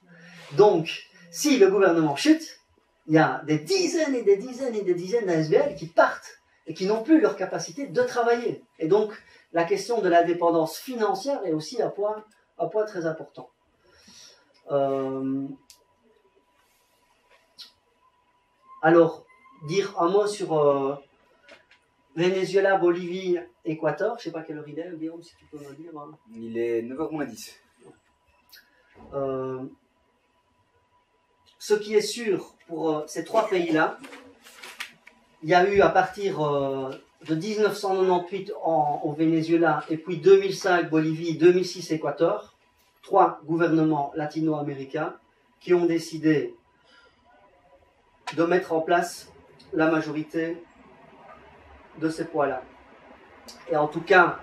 Donc, si le gouvernement chute, il y a des dizaines et des dizaines et des dizaines d'ASBL qui partent et qui n'ont plus leur capacité de travailler. Et donc, la question de l'indépendance financière est aussi un point très important. Alors, dire un mot sur Venezuela, Bolivie, Équateur. Je ne sais pas quelle heure il est, Guillaume, si tu peux me dire. Hein. Il est 9h moins 10. Ce qui est sûr pour ces trois pays-là, il y a eu à partir de 1998 au Venezuela et puis 2005 Bolivie, 2006 Équateur, trois gouvernements latino-américains qui ont décidé de mettre en place la majorité de ces poids-là. Et en tout cas,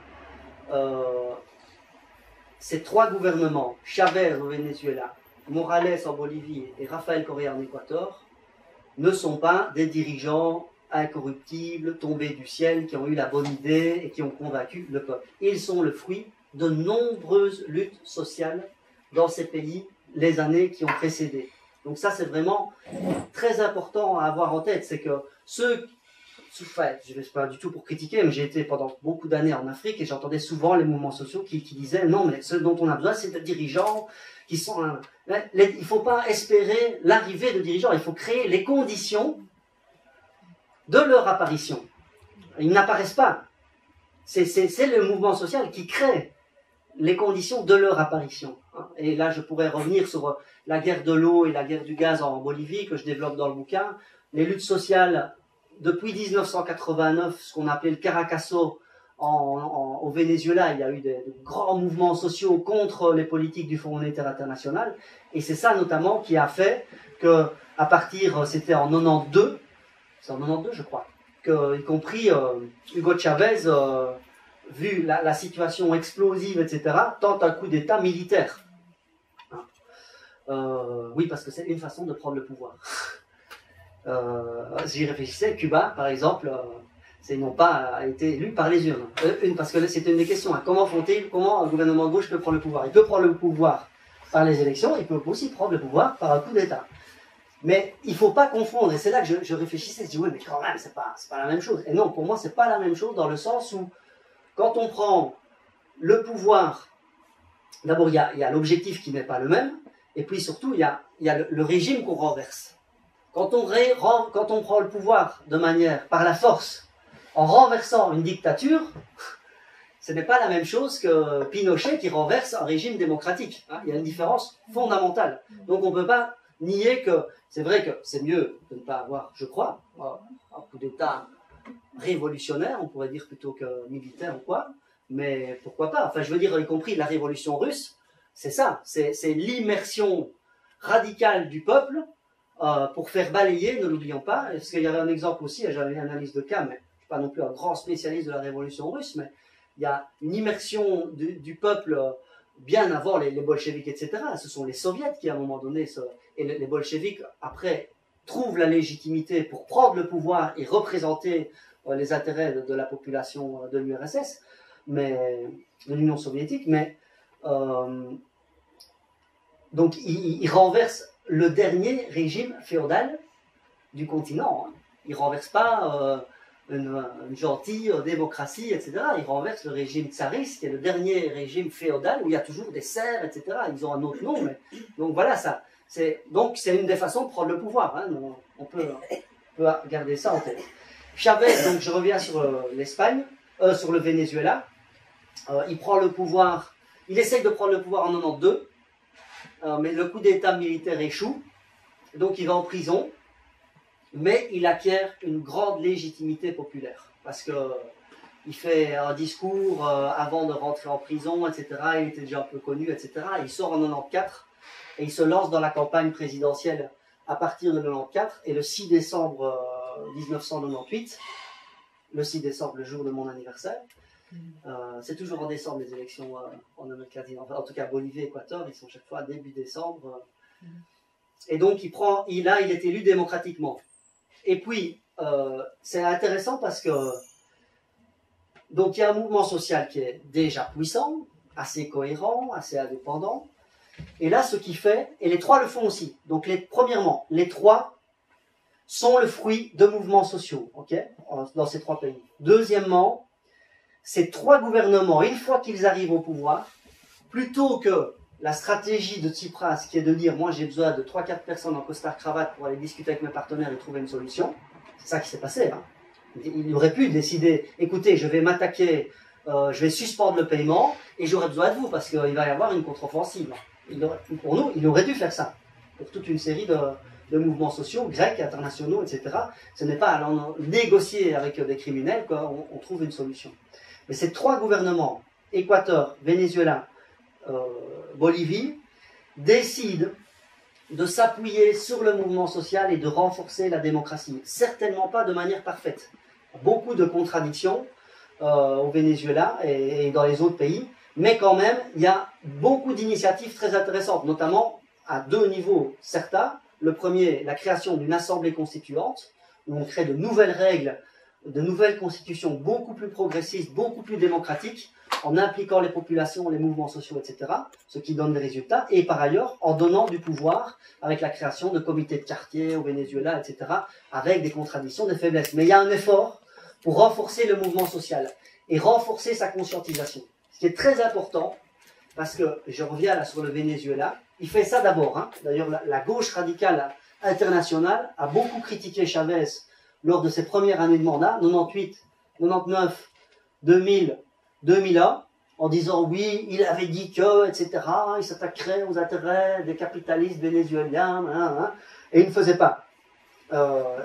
ces trois gouvernements, Chavez au Venezuela, Morales en Bolivie et Rafael Correa en Équateur, ne sont pas des dirigeants incorruptibles, tombés du ciel, qui ont eu la bonne idée et qui ont convaincu le peuple. Ils sont le fruit de nombreuses luttes sociales dans ces pays les années qui ont précédé. Donc ça, c'est vraiment très important à avoir en tête. C'est que ceux... Enfin, je ne vais pas du tout pour critiquer, mais j'ai été pendant beaucoup d'années en Afrique et j'entendais souvent les mouvements sociaux qui disaient « Non, mais ce dont on a besoin, c'est de dirigeants qui sont... il ne faut pas espérer l'arrivée de dirigeants, il faut créer les conditions de leur apparition. » Ils n'apparaissent pas. C'est le mouvement social qui crée les conditions de leur apparition. Et là, je pourrais revenir sur la guerre de l'eau et la guerre du gaz en Bolivie, que je développe dans le bouquin. Les luttes sociales, depuis 1989, ce qu'on appelait le Caracazo au Venezuela, il y a eu de grands mouvements sociaux contre les politiques du Fonds monétaire international. Et c'est ça notamment qui a fait que, à partir, c'était en 92, c'est en 92 je crois, que, y compris Hugo Chavez, vu la situation explosive, etc., tente un coup d'État militaire. Oui, parce que c'est une façon de prendre le pouvoir. J'y réfléchissais, Cuba, par exemple, ils n'ont pas été élus par les urnes. Parce que c'était une des questions. Hein. Comment un gouvernement de gauche peut prendre le pouvoir? Il peut prendre le pouvoir par les élections, il peut aussi prendre le pouvoir par un coup d'État. Mais il ne faut pas confondre, et c'est là que je réfléchissais, je dis oui, mais quand même, c'est pas la même chose. Et non, pour moi, c'est pas la même chose dans le sens où, quand on prend le pouvoir, d'abord, il y a l'objectif qui n'est pas le même, et puis surtout, il y a le régime qu'on renverse. Quand on prend le pouvoir de manière, par la force, en renversant une dictature, ce n'est pas la même chose que Pinochet qui renverse un régime démocratique. Hein. Il y a une différence fondamentale. Donc on ne peut pas nier que c'est vrai que c'est mieux de ne pas avoir, je crois, un coup d'État révolutionnaire, on pourrait dire plutôt que militaire ou quoi, mais pourquoi pas? Enfin, je veux dire, y compris la révolution russe, c'est ça, c'est l'immersion radicale du peuple pour faire balayer, ne l'oublions pas, parce qu'il y avait un exemple aussi, j'avais une analyse de cas, mais je ne suis pas non plus un grand spécialiste de la révolution russe, mais il y a une immersion du peuple bien avant les bolcheviks, etc. Ce sont les soviets qui, à un moment donné, et les bolcheviks, après, trouvent la légitimité pour prendre le pouvoir et représenter les intérêts de la population de l'URSS, mais de l'Union soviétique, mais donc ils renversent le dernier régime féodal du continent. Hein. Ils ne renversent pas une gentille démocratie, etc. Ils renversent le régime tsariste, qui est le dernier régime féodal où il y a toujours des serfs, etc. Ils ont un autre nom, mais donc voilà ça. Donc c'est une des façons de prendre le pouvoir. Hein. On peut garder ça en tête. Chavez, donc je reviens sur l'Espagne, sur le Venezuela. Il prend le pouvoir, il essaye de prendre le pouvoir en 92, mais le coup d'État militaire échoue, donc il va en prison, mais il acquiert une grande légitimité populaire, parce qu'il fait un discours avant de rentrer en prison, etc. Il était déjà un peu connu, etc. Il sort en 94 et il se lance dans la campagne présidentielle à partir de 94, et le 6 décembre 1998, le 6 décembre, le jour de mon anniversaire, c'est toujours en décembre les élections en Amérique latine, enfin, en tout cas Bolivie et Équateur, ils sont chaque fois début décembre. Et donc, il est élu démocratiquement. Et puis, c'est intéressant parce que donc il y a un mouvement social qui est déjà puissant, assez cohérent, assez indépendant. Et là, ce qui fait, et les trois le font aussi. Donc, premièrement, les trois sont le fruit de mouvements sociaux, ok, dans ces trois pays. Deuxièmement, ces trois gouvernements, une fois qu'ils arrivent au pouvoir, plutôt que la stratégie de Tsipras, qui est de dire, moi j'ai besoin de 3-4 personnes en costard-cravate pour aller discuter avec mes partenaires et trouver une solution, c'est ça qui s'est passé. Hein. Il aurait pu décider, écoutez, je vais m'attaquer, je vais suspendre le paiement, et j'aurai besoin de vous, parce qu'il va y avoir une contre-offensive. Pour nous, il aurait dû faire ça, pour toute une série de mouvements sociaux, grecs, internationaux, etc. Ce n'est pas allant négocier avec des criminels qu'on trouve une solution. Mais ces trois gouvernements, Équateur, Venezuela, Bolivie, décident de s'appuyer sur le mouvement social et de renforcer la démocratie. Certainement pas de manière parfaite. Beaucoup de contradictions au Venezuela et dans les autres pays, mais quand même, il y a beaucoup d'initiatives très intéressantes, notamment à deux niveaux certains. Le premier, la création d'une assemblée constituante, où on crée de nouvelles règles, de nouvelles constitutions beaucoup plus progressistes, beaucoup plus démocratiques, en impliquant les populations, les mouvements sociaux, etc., ce qui donne des résultats, et par ailleurs, en donnant du pouvoir, avec la création de comités de quartier au Venezuela, etc., avec des contradictions, des faiblesses. Mais il y a un effort pour renforcer le mouvement social, et renforcer sa conscientisation. Ce qui est très important, parce que, je reviens là sur le Venezuela, il fait ça d'abord. Hein. D'ailleurs, la gauche radicale internationale a beaucoup critiqué Chavez lors de ses premières années de mandat, 98, 99, 2000, 2001, en disant oui, il avait dit que, etc., il s'attaquerait aux intérêts des capitalistes vénézuéliens, et il ne faisait pas.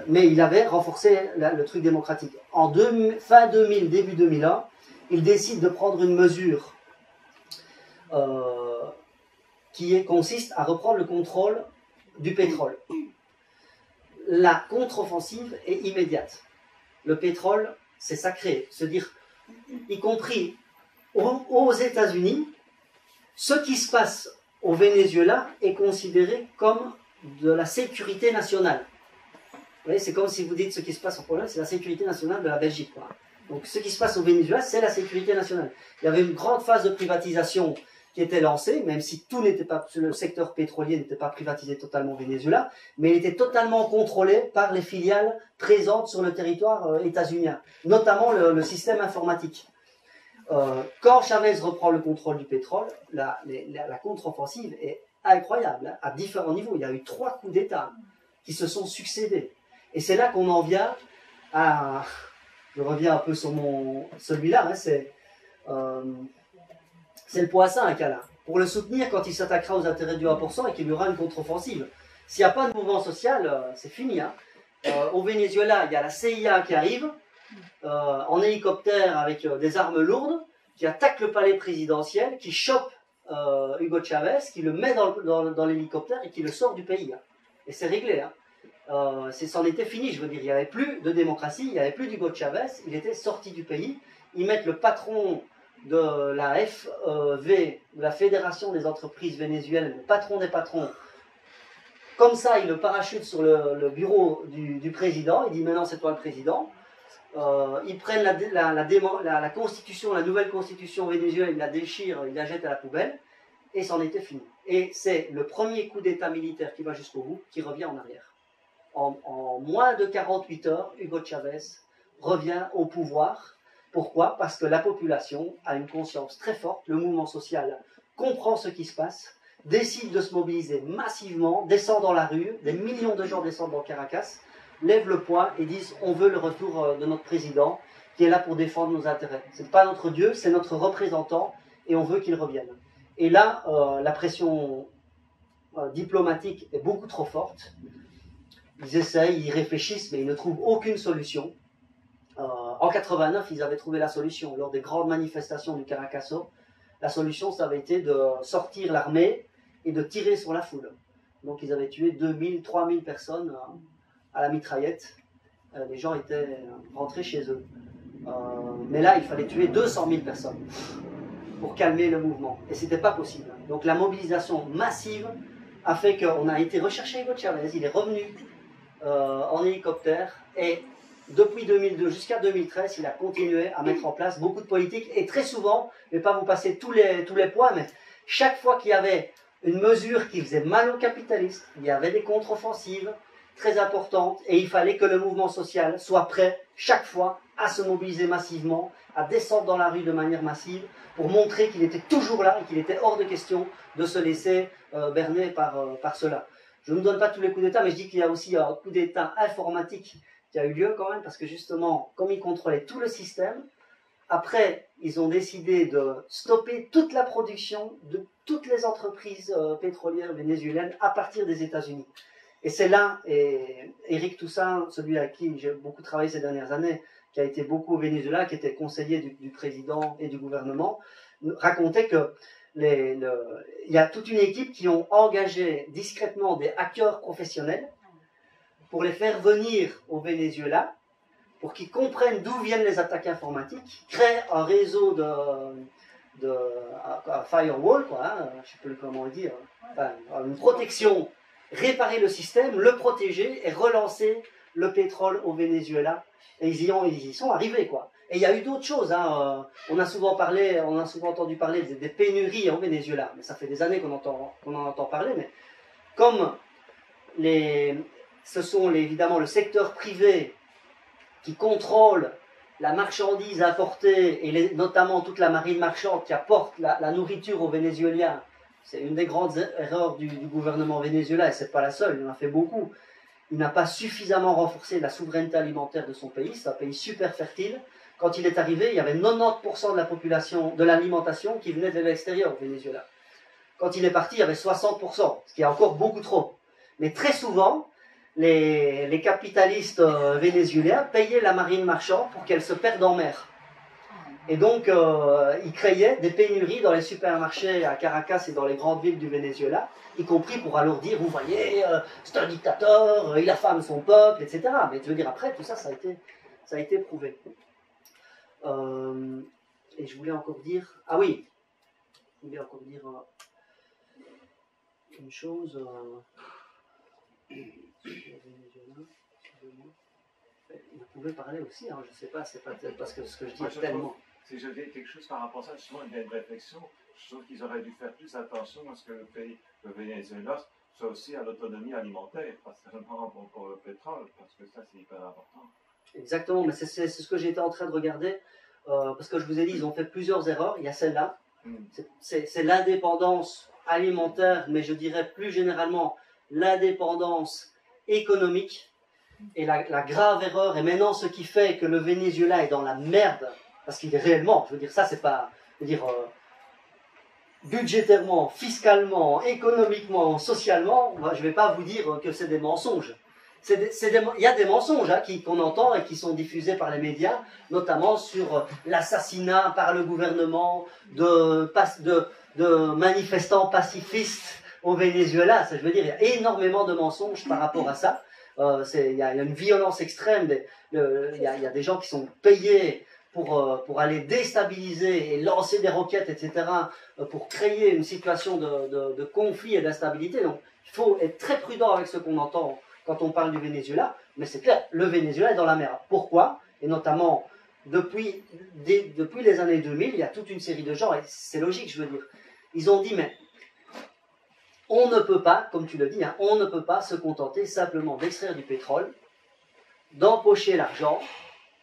Mais il avait renforcé le truc démocratique. Fin 2000, début 2001, il décide de prendre une mesure consiste à reprendre le contrôle du pétrole. La contre-offensive est immédiate. Le pétrole, c'est sacré. Se dire, y compris aux États-Unis, ce qui se passe au Venezuela est considéré comme de la sécurité nationale. Vous voyez, c'est comme si vous dites ce qui se passe en Pologne, c'est la sécurité nationale de la Belgique, quoi. Donc ce qui se passe au Venezuela, c'est la sécurité nationale. Il y avait une grande phase de privatisation qui était lancée, même si tout n'était pas, le secteur pétrolier n'était pas privatisé totalement au Venezuela, mais il était totalement contrôlé par les filiales présentes sur le territoire états-unien, notamment le système informatique. Quand Chavez reprend le contrôle du pétrole, la contre-offensive est incroyable, hein, à différents niveaux. Il y a eu 3 coups d'État qui se sont succédés. Et c'est là qu'on en vient à... Je reviens un peu sur celui-là, hein, c'est le point 5, Alain. Pour le soutenir quand il s'attaquera aux intérêts du 1% et qu'il y aura une contre-offensive. S'il n'y a pas de mouvement social, c'est fini. Hein. Au Venezuela, il y a la CIA qui arrive, en hélicoptère avec des armes lourdes, qui attaque le palais présidentiel, qui chope Hugo Chavez, qui le met dans l'hélicoptère et qui le sort du pays. Hein. Et c'est réglé. Hein. C'en était fini, je veux dire. Il n'y avait plus de démocratie, il n'y avait plus d'Hugo Chavez, il était sorti du pays. Ils mettent le patron de la FV, de la Fédération des entreprises vénézuéliennes, le patron des patrons. Comme ça, il le parachute sur le bureau du président, il dit maintenant c'est toi le président. Ils prennent la constitution, la nouvelle constitution vénézuélienne, ils la déchirent, ils la jettent à la poubelle, et c'en était fini. Et c'est le premier coup d'état militaire qui va jusqu'au bout, qui revient en arrière. En moins de 48 heures, Hugo Chavez revient au pouvoir. Pourquoi? Parce que la population a une conscience très forte, le mouvement social comprend ce qui se passe, décide de se mobiliser massivement, descend dans la rue, des millions de gens descendent dans Caracas, lèvent le poing et disent on veut le retour de notre président qui est là pour défendre nos intérêts. Ce n'est pas notre Dieu, c'est notre représentant et on veut qu'il revienne. Et là, la pression diplomatique est beaucoup trop forte. Ils essayent, ils réfléchissent, mais ils ne trouvent aucune solution. En 89, ils avaient trouvé la solution. Lors des grandes manifestations du Caracasso, la solution, ça avait été de sortir l'armée et de tirer sur la foule. Donc ils avaient tué 2000, 3000 personnes à la mitraillette. Les gens étaient rentrés chez eux. Mais là, il fallait tuer 200 000 personnes pour calmer le mouvement. Et ce n'était pas possible. Donc la mobilisation massive a fait qu'on a été rechercher Hugo Chavez. Il est revenu en hélicoptère et depuis 2002 jusqu'à 2013, il a continué à mettre en place beaucoup de politiques et très souvent, je ne vais pas vous passer tous les points, mais chaque fois qu'il y avait une mesure qui faisait mal aux capitalistes, il y avait des contre-offensives très importantes et il fallait que le mouvement social soit prêt chaque fois à se mobiliser massivement, à descendre dans la rue de manière massive pour montrer qu'il était toujours là et qu'il était hors de question de se laisser berner par cela. Je ne donne pas tous les coups d'État, mais je dis qu'il y a aussi un coup d'État informatique qui a eu lieu quand même, parce que justement, comme ils contrôlaient tout le système, après, ils ont décidé de stopper toute la production de toutes les entreprises pétrolières vénézuéliennes à partir des États-Unis. Et c'est là, et Éric Toussaint, celui à qui j'ai beaucoup travaillé ces dernières années, qui a été beaucoup au Venezuela, qui était conseiller du président et du gouvernement, racontait que il y a toute une équipe qui ont engagé discrètement des hackers professionnels pour les faire venir au Venezuela, pour qu'ils comprennent d'où viennent les attaques informatiques, créent un réseau un firewall, quoi, hein, je ne sais plus comment dire, enfin, une protection, réparer le système, le protéger et relancer le pétrole au Venezuela. Et ils y sont arrivés, quoi. Et il y a eu d'autres choses, hein. On a souvent entendu parler des pénuries au Venezuela, mais ça fait des années qu'on en entend parler, mais comme ce sont évidemment le secteur privé qui contrôle la marchandise importée, et notamment toute la marine marchande qui apporte la nourriture aux Vénézuéliens. C'est une des grandes erreurs du gouvernement vénézuélien, et ce n'est pas la seule, il en a fait beaucoup. Il n'a pas suffisamment renforcé la souveraineté alimentaire de son pays, c'est un pays super fertile. Quand il est arrivé, il y avait 90% de la population, de l'alimentation qui venait de l'extérieur au Venezuela. Quand il est parti, il y avait 60%, ce qui est encore beaucoup trop. Mais très souvent, les capitalistes vénézuéliens payaient la marine marchande pour qu'elle se perde en mer. Et donc, ils créaient des pénuries dans les supermarchés à Caracas et dans les grandes villes du Venezuela, y compris pour alors dire, vous voyez, c'est un dictateur, il affame son peuple, etc. Mais tu veux dire, après, tout ça, ça a été prouvé. Et je voulais encore dire... Ah oui, je voulais encore dire une chose... Vous pouvez parler aussi, hein, je ne sais pas, c'est pas parce que ce que je dis est tellement... Si je dis quelque chose par rapport à ça, justement, il y a une réflexion. Je trouve qu'ils auraient dû faire plus attention à ce que le Venezuela soit aussi à l'autonomie alimentaire, pas seulement pour le pétrole, parce que ça, c'est hyper important. Exactement, mais c'est ce que j'étais en train de regarder, parce que je vous ai dit, ils ont fait plusieurs erreurs. Il y a celle-là, c'est l'indépendance alimentaire, mais je dirais plus généralement l'indépendance économique. Et la grave erreur, et maintenant ce qui fait que le Venezuela est dans la merde, parce qu'il est réellement, je veux dire, ça c'est pas, je veux dire, budgétairement, fiscalement, économiquement, socialement, je ne vais pas vous dire que c'est des mensonges. Il y a des mensonges hein, qu'on entend et qui sont diffusés par les médias, notamment sur l'assassinat par le gouvernement de manifestants pacifistes au Venezuela. Ça, je veux dire, il y a énormément de mensonges par rapport à ça. Il y a une violence extrême, il y a des gens qui sont payés pour aller déstabiliser et lancer des roquettes, etc., pour créer une situation de conflit et d'instabilité. Donc, il faut être très prudent avec ce qu'on entend quand on parle du Venezuela, mais c'est clair, le Venezuela est dans la merde. Pourquoi? Et notamment, depuis les années 2000, il y a toute une série de gens, et c'est logique, je veux dire, ils ont dit, mais on ne peut pas, comme tu le dis, hein, on ne peut pas se contenter simplement d'extraire du pétrole, d'empocher l'argent,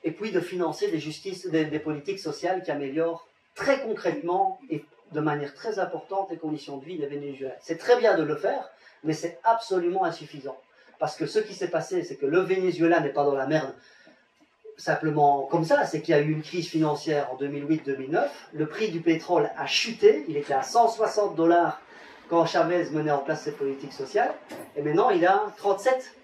et puis de financer des politiques sociales qui améliorent très concrètement et de manière très importante les conditions de vie des Vénézuéliens. C'est très bien de le faire, mais c'est absolument insuffisant. Parce que ce qui s'est passé, c'est que le Venezuela n'est pas dans la merde simplement comme ça, c'est qu'il y a eu une crise financière en 2008-2009, le prix du pétrole a chuté, il était à $160 quand Chavez menait en place ses politiques sociales, et maintenant il est à 37.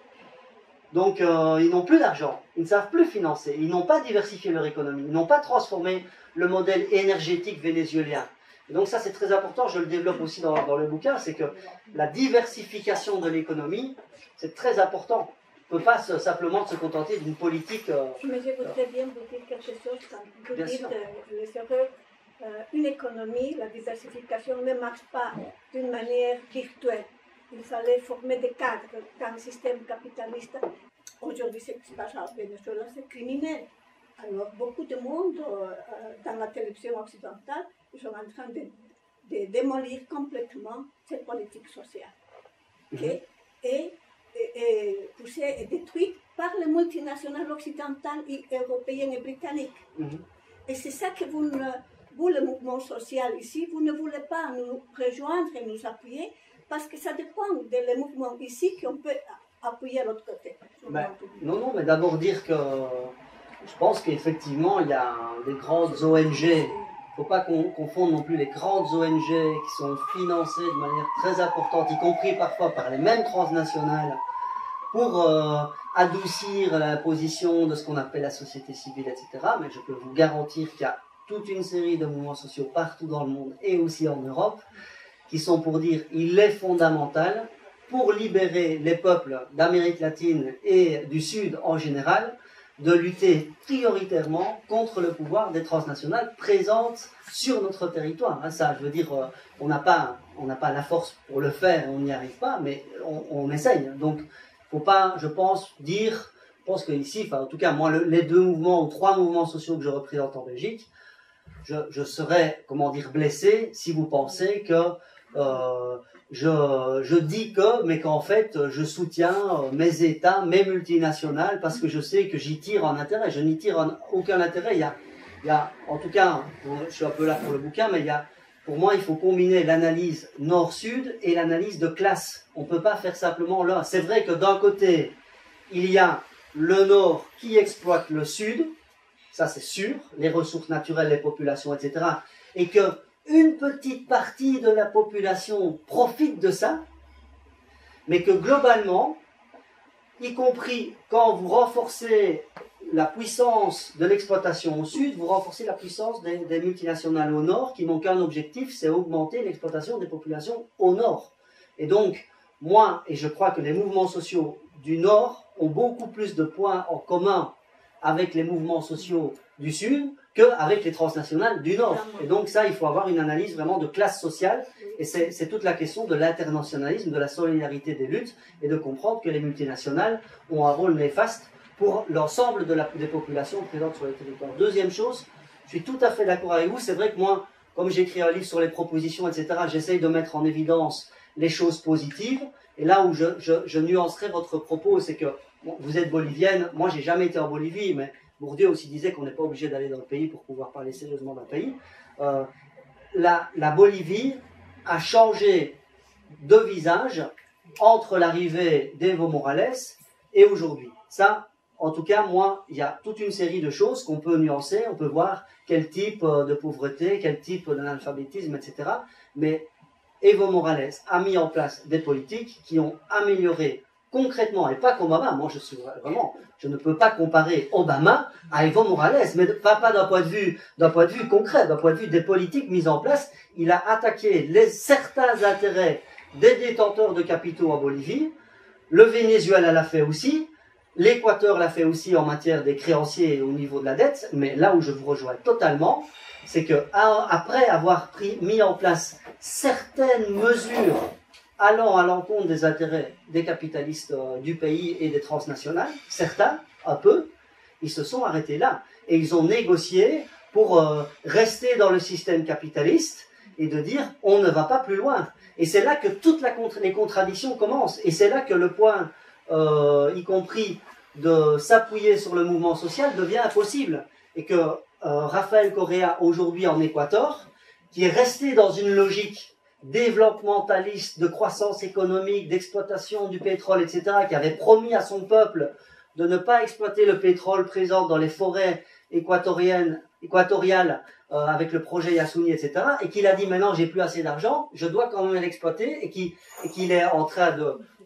Donc ils n'ont plus d'argent, ils ne savent plus financer, ils n'ont pas diversifié leur économie, ils n'ont pas transformé le modèle énergétique vénézuélien. Et donc ça c'est très important, je le développe aussi dans le bouquin, c'est que la diversification de l'économie, c'est très important. On ne peut pas simplement se contenter d'une politique... Mais je voudrais bien vous dire quelque chose quand vous dites les erreurs. Une économie, la diversification ne marche pas d'une manière virtuelle. il fallait former des cadres dans le système capitaliste. Aujourd'hui, ce qui se passe au Venezuela, c'est criminel. Alors, beaucoup de monde dans la télévision occidentale, ils sont en train de démolir complètement cette politique sociale. Qui est poussée et détruite par les multinationales occidentales, et européennes et britanniques. Et c'est ça que vous, le mouvement social ici, vous ne voulez pas nous rejoindre et nous appuyer, parce que ça dépend des mouvements ici qu'on peut appuyer à l'autre côté. Non, mais d'abord dire que je pense qu'effectivement, il y a des grandes ONG. Il ne faut pas confondre non plus les grandes ONG qui sont financées de manière très importante, y compris parfois par les mêmes transnationales, pour adoucir la position de ce qu'on appelle la société civile, etc. Mais je peux vous garantir qu'il y a toute une série de mouvements sociaux partout dans le monde et aussi en Europe qui sont pour dire qu'il est fondamental pour libérer les peuples d'Amérique latine et du Sud en général de lutter prioritairement contre le pouvoir des transnationales présentes sur notre territoire. Ça, je veux dire, on n'a pas la force pour le faire, on n'y arrive pas, mais on essaye. Donc, faut pas, je pense que ici, en tout cas, moi, les 2 mouvements ou 3 mouvements sociaux que je représente en Belgique, je serais, blessé si vous pensez que je dis que, mais qu'en fait, je soutiens mes États, mes multinationales, parce que je sais que j'y tire un intérêt. Je n'y tire aucun intérêt. Il y a, en tout cas, je suis un peu là pour le bouquin, mais pour moi, il faut combiner l'analyse nord-sud et l'analyse de classe. On ne peut pas faire simplement là. C'est vrai que d'un côté, il y a le nord qui exploite le sud, ça c'est sûr, les ressources naturelles, les populations, etc. Et que une petite partie de la population profite de ça, mais que globalement, y compris quand vous renforcez la puissance de l'exploitation au sud, vous renforcez la puissance des multinationales au nord, qui n'ont qu'un objectif, c'est augmenter l'exploitation des populations au nord. Et donc, moi, et je crois que les mouvements sociaux du nord ont beaucoup plus de points en commun avec les mouvements sociaux du sud qu'avec les transnationales du nord. Et donc ça, il faut avoir une analyse vraiment de classe sociale, et c'est toute la question de l'internationalisme, de la solidarité des luttes, et de comprendre que les multinationales ont un rôle néfaste pour l'ensemble des populations présentes sur les territoires. Deuxième chose, je suis tout à fait d'accord avec vous, c'est vrai que moi, comme j'écris un livre sur les propositions, etc., j'essaye de mettre en évidence les choses positives, et là où je nuancerai votre propos, c'est que bon, vous êtes bolivienne, moi j'ai jamais été en Bolivie, mais Bourdieu aussi disait qu'on n'est pas obligé d'aller dans le pays pour pouvoir parler sérieusement d'un pays. La Bolivie a changé de visage entre l'arrivée d'Evo Morales et aujourd'hui. Ça, en tout cas, moi, il y a toute une série de choses qu'on peut nuancer, on peut voir quel type de pauvreté, quel type d'analphabétisme, etc. Mais Evo Morales a mis en place des politiques qui ont amélioré concrètement, et pas qu'Obama, moi je ne peux pas comparer Obama à Evo Morales, mais pas d'un point de vue concret, d'un point de vue des politiques mises en place. Il a attaqué certains intérêts des détenteurs de capitaux en Bolivie, le Venezuela l'a fait aussi, l'Équateur l'a fait aussi en matière des créanciers au niveau de la dette, mais là où je vous rejoins totalement, c'est que après avoir mis en place certaines mesures allant à l'encontre des intérêts des capitalistes du pays et des transnationales, certains, un peu, ils se sont arrêtés là. Et ils ont négocié pour rester dans le système capitaliste et de dire on ne va pas plus loin. Et c'est là que toutes les contradictions commencent. Et c'est là que le point, y compris de s'appuyer sur le mouvement social, devient impossible. Et que Rafael Correa, aujourd'hui en Équateur, qui est resté dans une logique développementaliste, de croissance économique, d'exploitation du pétrole, etc., qui avait promis à son peuple de ne pas exploiter le pétrole présent dans les forêts équatoriales avec le projet Yasuni, etc., et qu'il a dit maintenant j'ai plus assez d'argent, je dois quand même l'exploiter, et qu'il est en train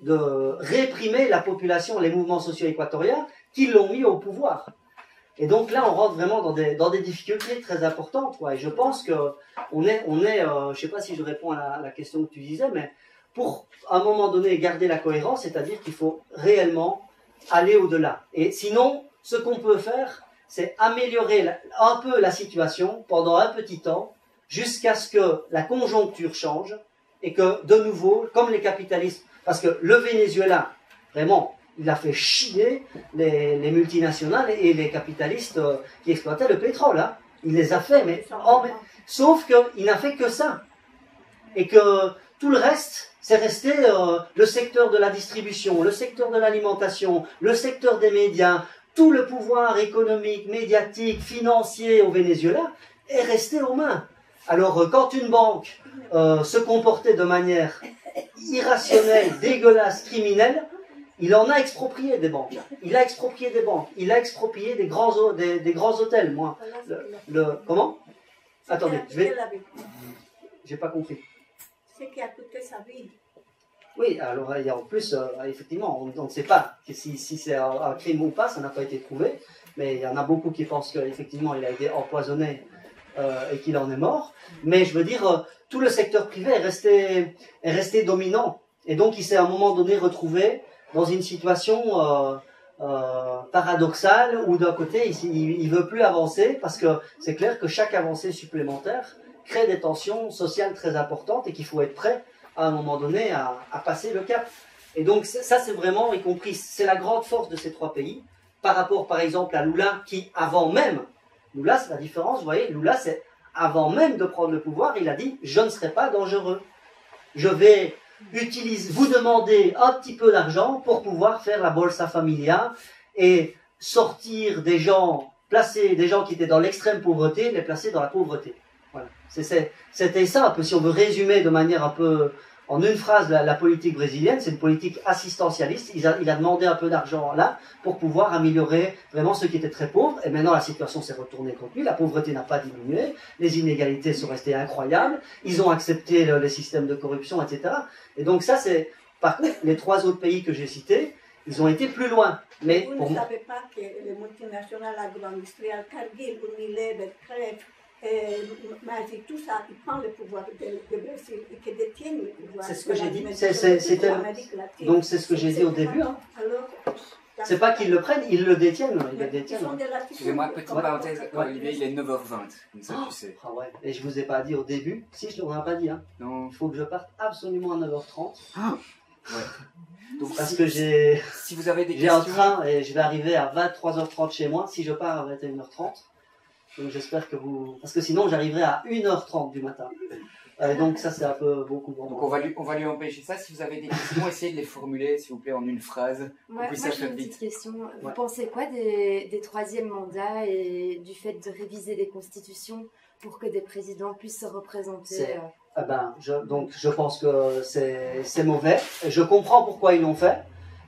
de réprimer la population, les mouvements sociaux équatoriens qui l'ont mis au pouvoir. Et donc là, on rentre vraiment dans des difficultés très importantes, quoi. Et je pense que je sais pas si je réponds à la question que tu disais, mais pour, à un moment donné, garder la cohérence, c'est-à-dire qu'il faut réellement aller au-delà. Et sinon, ce qu'on peut faire, c'est améliorer un peu la situation pendant un petit temps, jusqu'à ce que la conjoncture change, et que, de nouveau, comme les capitalistes Parce que le Venezuela, vraiment, il a fait chier les multinationales et les capitalistes qui exploitaient le pétrole. Hein. Il les a fait, mais sauf qu'il n'a fait que ça. Et que tout le reste, c'est resté le secteur de la distribution, le secteur de l'alimentation, le secteur des médias, tout le pouvoir économique, médiatique, financier au Venezuela est resté aux mains. Alors, quand une banque se comportait de manière irrationnelle, dégueulasse, criminelle, il en a exproprié des banques. Il a exproprié des banques. Il a exproprié des grands hôtels. Moi, comment? Attendez, j'ai pas compris. Ce qui a coûté sa vie. Oui, alors il y a en plus, effectivement, on ne sait pas si c'est un crime ou pas, ça n'a pas été prouvé, mais il y en a beaucoup qui pensent qu'effectivement il a été empoisonné et qu'il en est mort. Mais je veux dire, tout le secteur privé est resté dominant. Et donc il s'est à un moment donné retrouvé dans une situation paradoxale où d'un côté il ne veut plus avancer parce que c'est clair que chaque avancée supplémentaire crée des tensions sociales très importantes et qu'il faut être prêt à un moment donné à passer le cap. Et donc ça c'est vraiment y compris, c'est la grande force de ces trois pays par rapport par exemple à Lula qui avant même, Lula c'est la différence, vous voyez, Lula c'est avant même de prendre le pouvoir, il a dit je ne serai pas dangereux, je vais vous demander un petit peu d'argent pour pouvoir faire la Bolsa Familia et sortir des gens, placer des gens qui étaient dans l'extrême pauvreté, les placer dans la pauvreté. Voilà. C'était ça un peu, si on veut résumer de manière un peu, en une phrase, la politique brésilienne, c'est une politique assistentialiste. Il a demandé un peu d'argent là pour pouvoir améliorer vraiment ceux qui étaient très pauvres. Et maintenant, la situation s'est retournée contre lui. La pauvreté n'a pas diminué. Les inégalités sont restées incroyables. Ils ont accepté les systèmes de corruption, etc. Et donc ça, c'est... Par contre, les trois autres pays que j'ai cités, ils ont été plus loin. Mais vous ne savez pas que les multinationales agro-industrielles, Cargill, Unilever, Kraft, Magic, tout ça, ils prennent le pouvoir de Brésil et qui détiennent le pouvoir. C'est ce que j'ai dit. Donc c'est ce que j'ai dit au début. Hein. C'est pas qu'ils le prennent, ils le détiennent. Ils le détiennent. Excusez-moi, petite parenthèse, Olivier, il est 9h20, comme ça tu sais. Ah ouais. Et je vous ai pas dit au début, si je ne l'aurais pas dit, hein. Non. Il faut que je parte absolument à 9h30. Ouais. Donc, parce que j'ai vous avez des questions... un train et je vais arriver à 23h30 chez moi si je pars à 21h30. Donc j'espère que vous... Parce que sinon j'arriverai à 1h30 du matin. Donc ça c'est un peu beaucoup pour moi. Donc on va lui empêcher ça. Si vous avez des questions, essayez de les formuler s'il vous plaît en une phrase. Moi j'ai une petite question. Vous pensez quoi des troisièmes mandats et du fait de réviser des constitutions pour que des présidents puissent se représenter donc je pense que c'est mauvais. Je comprends pourquoi ils l'ont fait.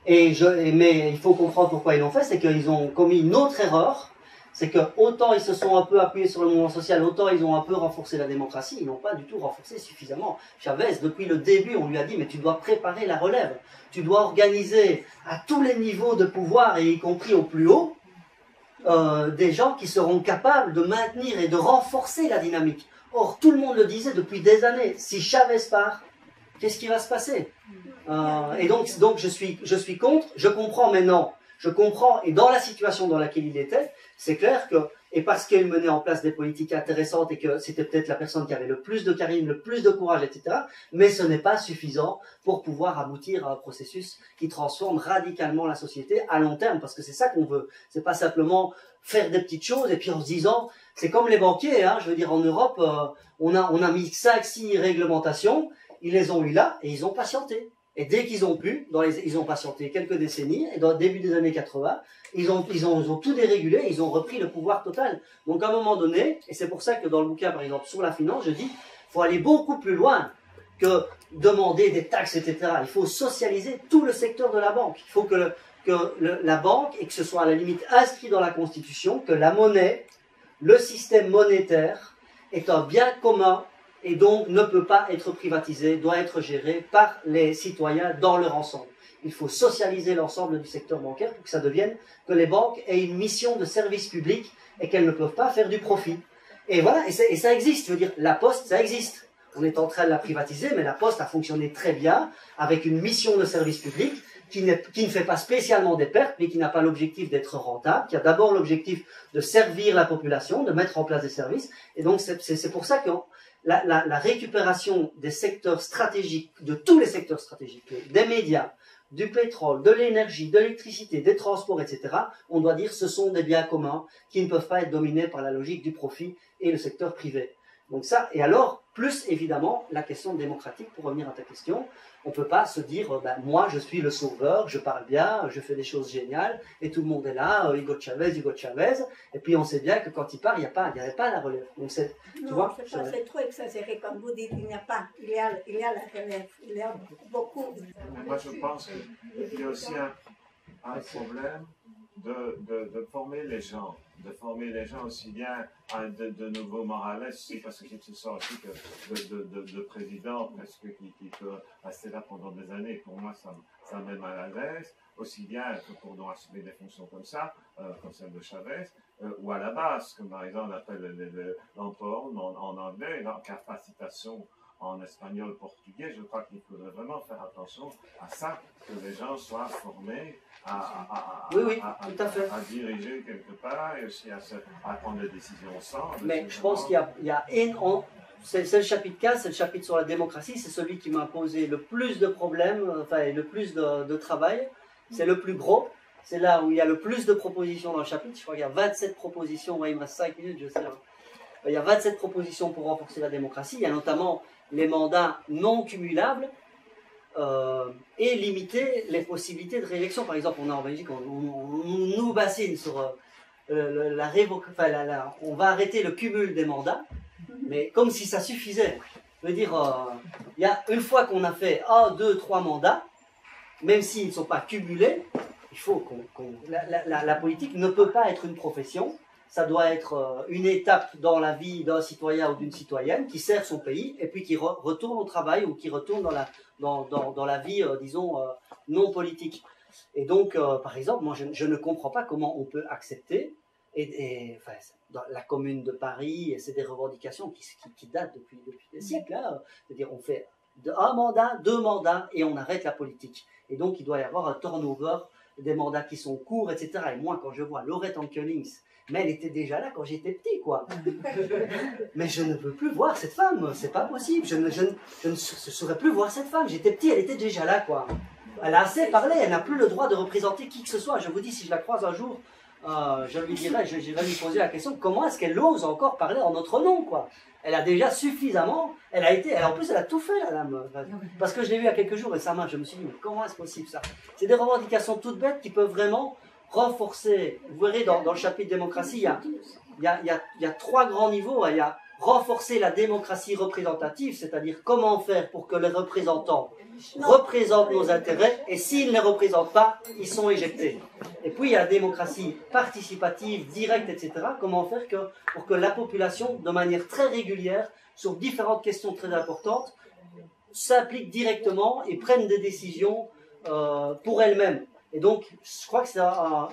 Mais il faut comprendre pourquoi ils l'ont fait. C'est qu'ils ont commis une autre erreur. C'est que autant ils se sont un peu appuyés sur le mouvement social, autant ils ont un peu renforcé la démocratie, ils n'ont pas du tout renforcé suffisamment. Chavez, depuis le début, on lui a dit, mais tu dois préparer la relève, tu dois organiser à tous les niveaux de pouvoir, et y compris au plus haut, des gens qui seront capables de maintenir et de renforcer la dynamique. Or, tout le monde le disait depuis des années, si Chavez part, qu'est-ce qui va se passer? Et donc je suis contre, je comprends maintenant. Je comprends, et dans la situation dans laquelle il était, c'est clair que, et parce qu'il menait en place des politiques intéressantes et que c'était peut-être la personne qui avait le plus de charisme, le plus de courage, etc., mais ce n'est pas suffisant pour pouvoir aboutir à un processus qui transforme radicalement la société à long terme, parce que c'est ça qu'on veut. C'est pas simplement faire des petites choses et puis en se disant, c'est comme les banquiers, hein, je veux dire, en Europe, on a mis 5-6 réglementations, ils les ont eu là et ils ont patienté. Et dès qu'ils ont pu, ils ont patienté quelques décennies, et dans le début des années 80, ils ont tout dérégulé, ils ont repris le pouvoir total. Donc à un moment donné, et c'est pour ça que dans le bouquin, par exemple, sur la finance, je dis, il faut aller beaucoup plus loin que demander des taxes, etc. Il faut socialiser tout le secteur de la banque. Il faut que la banque, et que ce soit à la limite inscrit dans la Constitution, que la monnaie, le système monétaire, est un bien commun, et donc ne peut pas être privatisé, doit être géré par les citoyens dans leur ensemble. Il faut socialiser l'ensemble du secteur bancaire pour que ça devienne, que les banques aient une mission de service public et qu'elles ne peuvent pas faire du profit. Et voilà, et ça existe, je veux dire, la Poste, ça existe. On est en train de la privatiser, mais la Poste a fonctionné très bien, avec une mission de service public, qui ne fait pas spécialement des pertes, mais qui n'a pas l'objectif d'être rentable, qui a d'abord l'objectif de servir la population, de mettre en place des services. Et donc, c'est pour ça que la récupération des secteurs stratégiques, de tous les secteurs stratégiques, des médias, du pétrole, de l'énergie, de l'électricité, des transports, etc., on doit dire que ce sont des biens communs qui ne peuvent pas être dominés par la logique du profit et le secteur privé. Donc ça, et alors, plus évidemment, la question démocratique, pour revenir à ta question, on ne peut pas se dire, moi je suis le sauveur, je parle bien, je fais des choses géniales, et tout le monde est là, Hugo Chavez, et puis on sait bien que quand il part, il n'y avait pas la relève. Donc c'est trop exagéré, comme vous dites, il y a la relève, il y a beaucoup. Mais moi je pense qu'il y a aussi un problème de former les gens. De former les gens aussi bien à de nouveaux Morales, parce que je sens aussi que de président presque qui peut rester là pendant des années, pour moi ça me met mal à l'aise, aussi bien que pour nous assumer des fonctions comme ça, comme celle de Chavez, ou à la base, comme par exemple on appelle l'empowerment en anglais, l'incapacitation en espagnol, portugais. Je crois qu'il faudrait vraiment faire attention à ça, que les gens soient formés à diriger quelque part et aussi à prendre des décisions ensemble. Mais je pense qu'il y a c'est le chapitre 15, c'est le chapitre sur la démocratie, c'est celui qui m'a posé le plus de problèmes, enfin le plus de travail, c'est le plus gros, c'est là où il y a le plus de propositions dans le chapitre, je crois qu'il y a 27 propositions, ouais, il me reste 5 minutes, je sais. Il y a 27 propositions pour renforcer la démocratie, il y a notamment les mandats non cumulables et limiter les possibilités de réélection. Par exemple, on a en Belgique, on nous bassine sur on va arrêter le cumul des mandats, mais comme si ça suffisait. Je veux dire, il y a une fois qu'on a fait 1, 2, 3 mandats, même s'ils ne sont pas cumulés, il faut la politique ne peut pas être une profession. Ça doit être une étape dans la vie d'un citoyen ou d'une citoyenne qui sert son pays et puis qui retourne au travail ou qui retourne dans la vie, disons, non politique. Et donc, par exemple, moi, je ne comprends pas comment on peut accepter, enfin, dans la Commune de Paris, et c'est des revendications qui datent depuis des siècles, hein, c'est-à-dire on fait un mandat, 2 mandats et on arrête la politique. Et donc, il doit y avoir un turnover des mandats qui sont courts, etc. Et moi, quand je vois Laurette Ankelings, mais elle était déjà là quand j'étais petit, quoi. Mais je ne peux plus voir cette femme, c'est pas possible. Je ne saurais plus voir cette femme. J'étais petit, elle était déjà là, quoi. Elle a assez parlé, elle n'a plus le droit de représenter qui que ce soit. Je vous dis, si je la croise un jour, je lui dirai, je vais lui poser la question, comment est-ce qu'elle ose encore parler en notre nom, quoi. Elle a déjà suffisamment, en plus elle a tout fait, la dame. Parce que je l'ai vue il y a quelques jours et je me suis dit, mais comment est-ce possible ça? C'est des revendications toutes bêtes qui peuvent vraiment renforcer, vous verrez dans le chapitre démocratie, il y a 3 grands niveaux. Il y a renforcer la démocratie représentative, c'est-à-dire comment faire pour que les représentants représentent nos intérêts, et s'ils ne les représentent pas, ils sont éjectés. Et puis il y a la démocratie participative, directe, etc. Comment faire pour que la population, de manière très régulière, sur différentes questions très importantes, s'implique directement et prenne des décisions pour elle-même. Et donc, je crois que c'est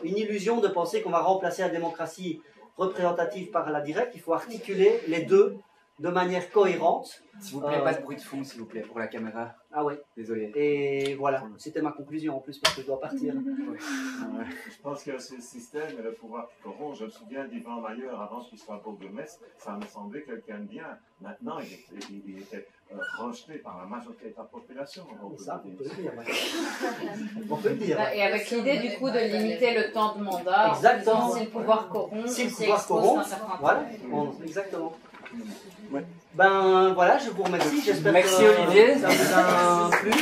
une illusion de penser qu'on va remplacer la démocratie représentative par la directe. Il faut articuler les deux de manière cohérente. S'il vous plaît, pas de bruit de fond, s'il vous plaît, pour la caméra. Ah ouais. Désolé. Et voilà, c'était ma conclusion en plus, parce que je dois partir. Je pense qu'il y a aussi le système et le pouvoir qui corrompt. Je me souviens d'Yvan Mayer, avant qu'il soit bourgmestre, ça me semblait quelqu'un de bien. Maintenant, il était rejeté par la majorité de la population. On peut le dire. On peut le dire. Et avec l'idée du coup de limiter le temps de mandat. Exactement. Si le pouvoir corrompt, si le pouvoir corrompt, voilà. Exactement. Ouais. Ben voilà, je vous remercie. J'espère que Olivier. ça vous a plu.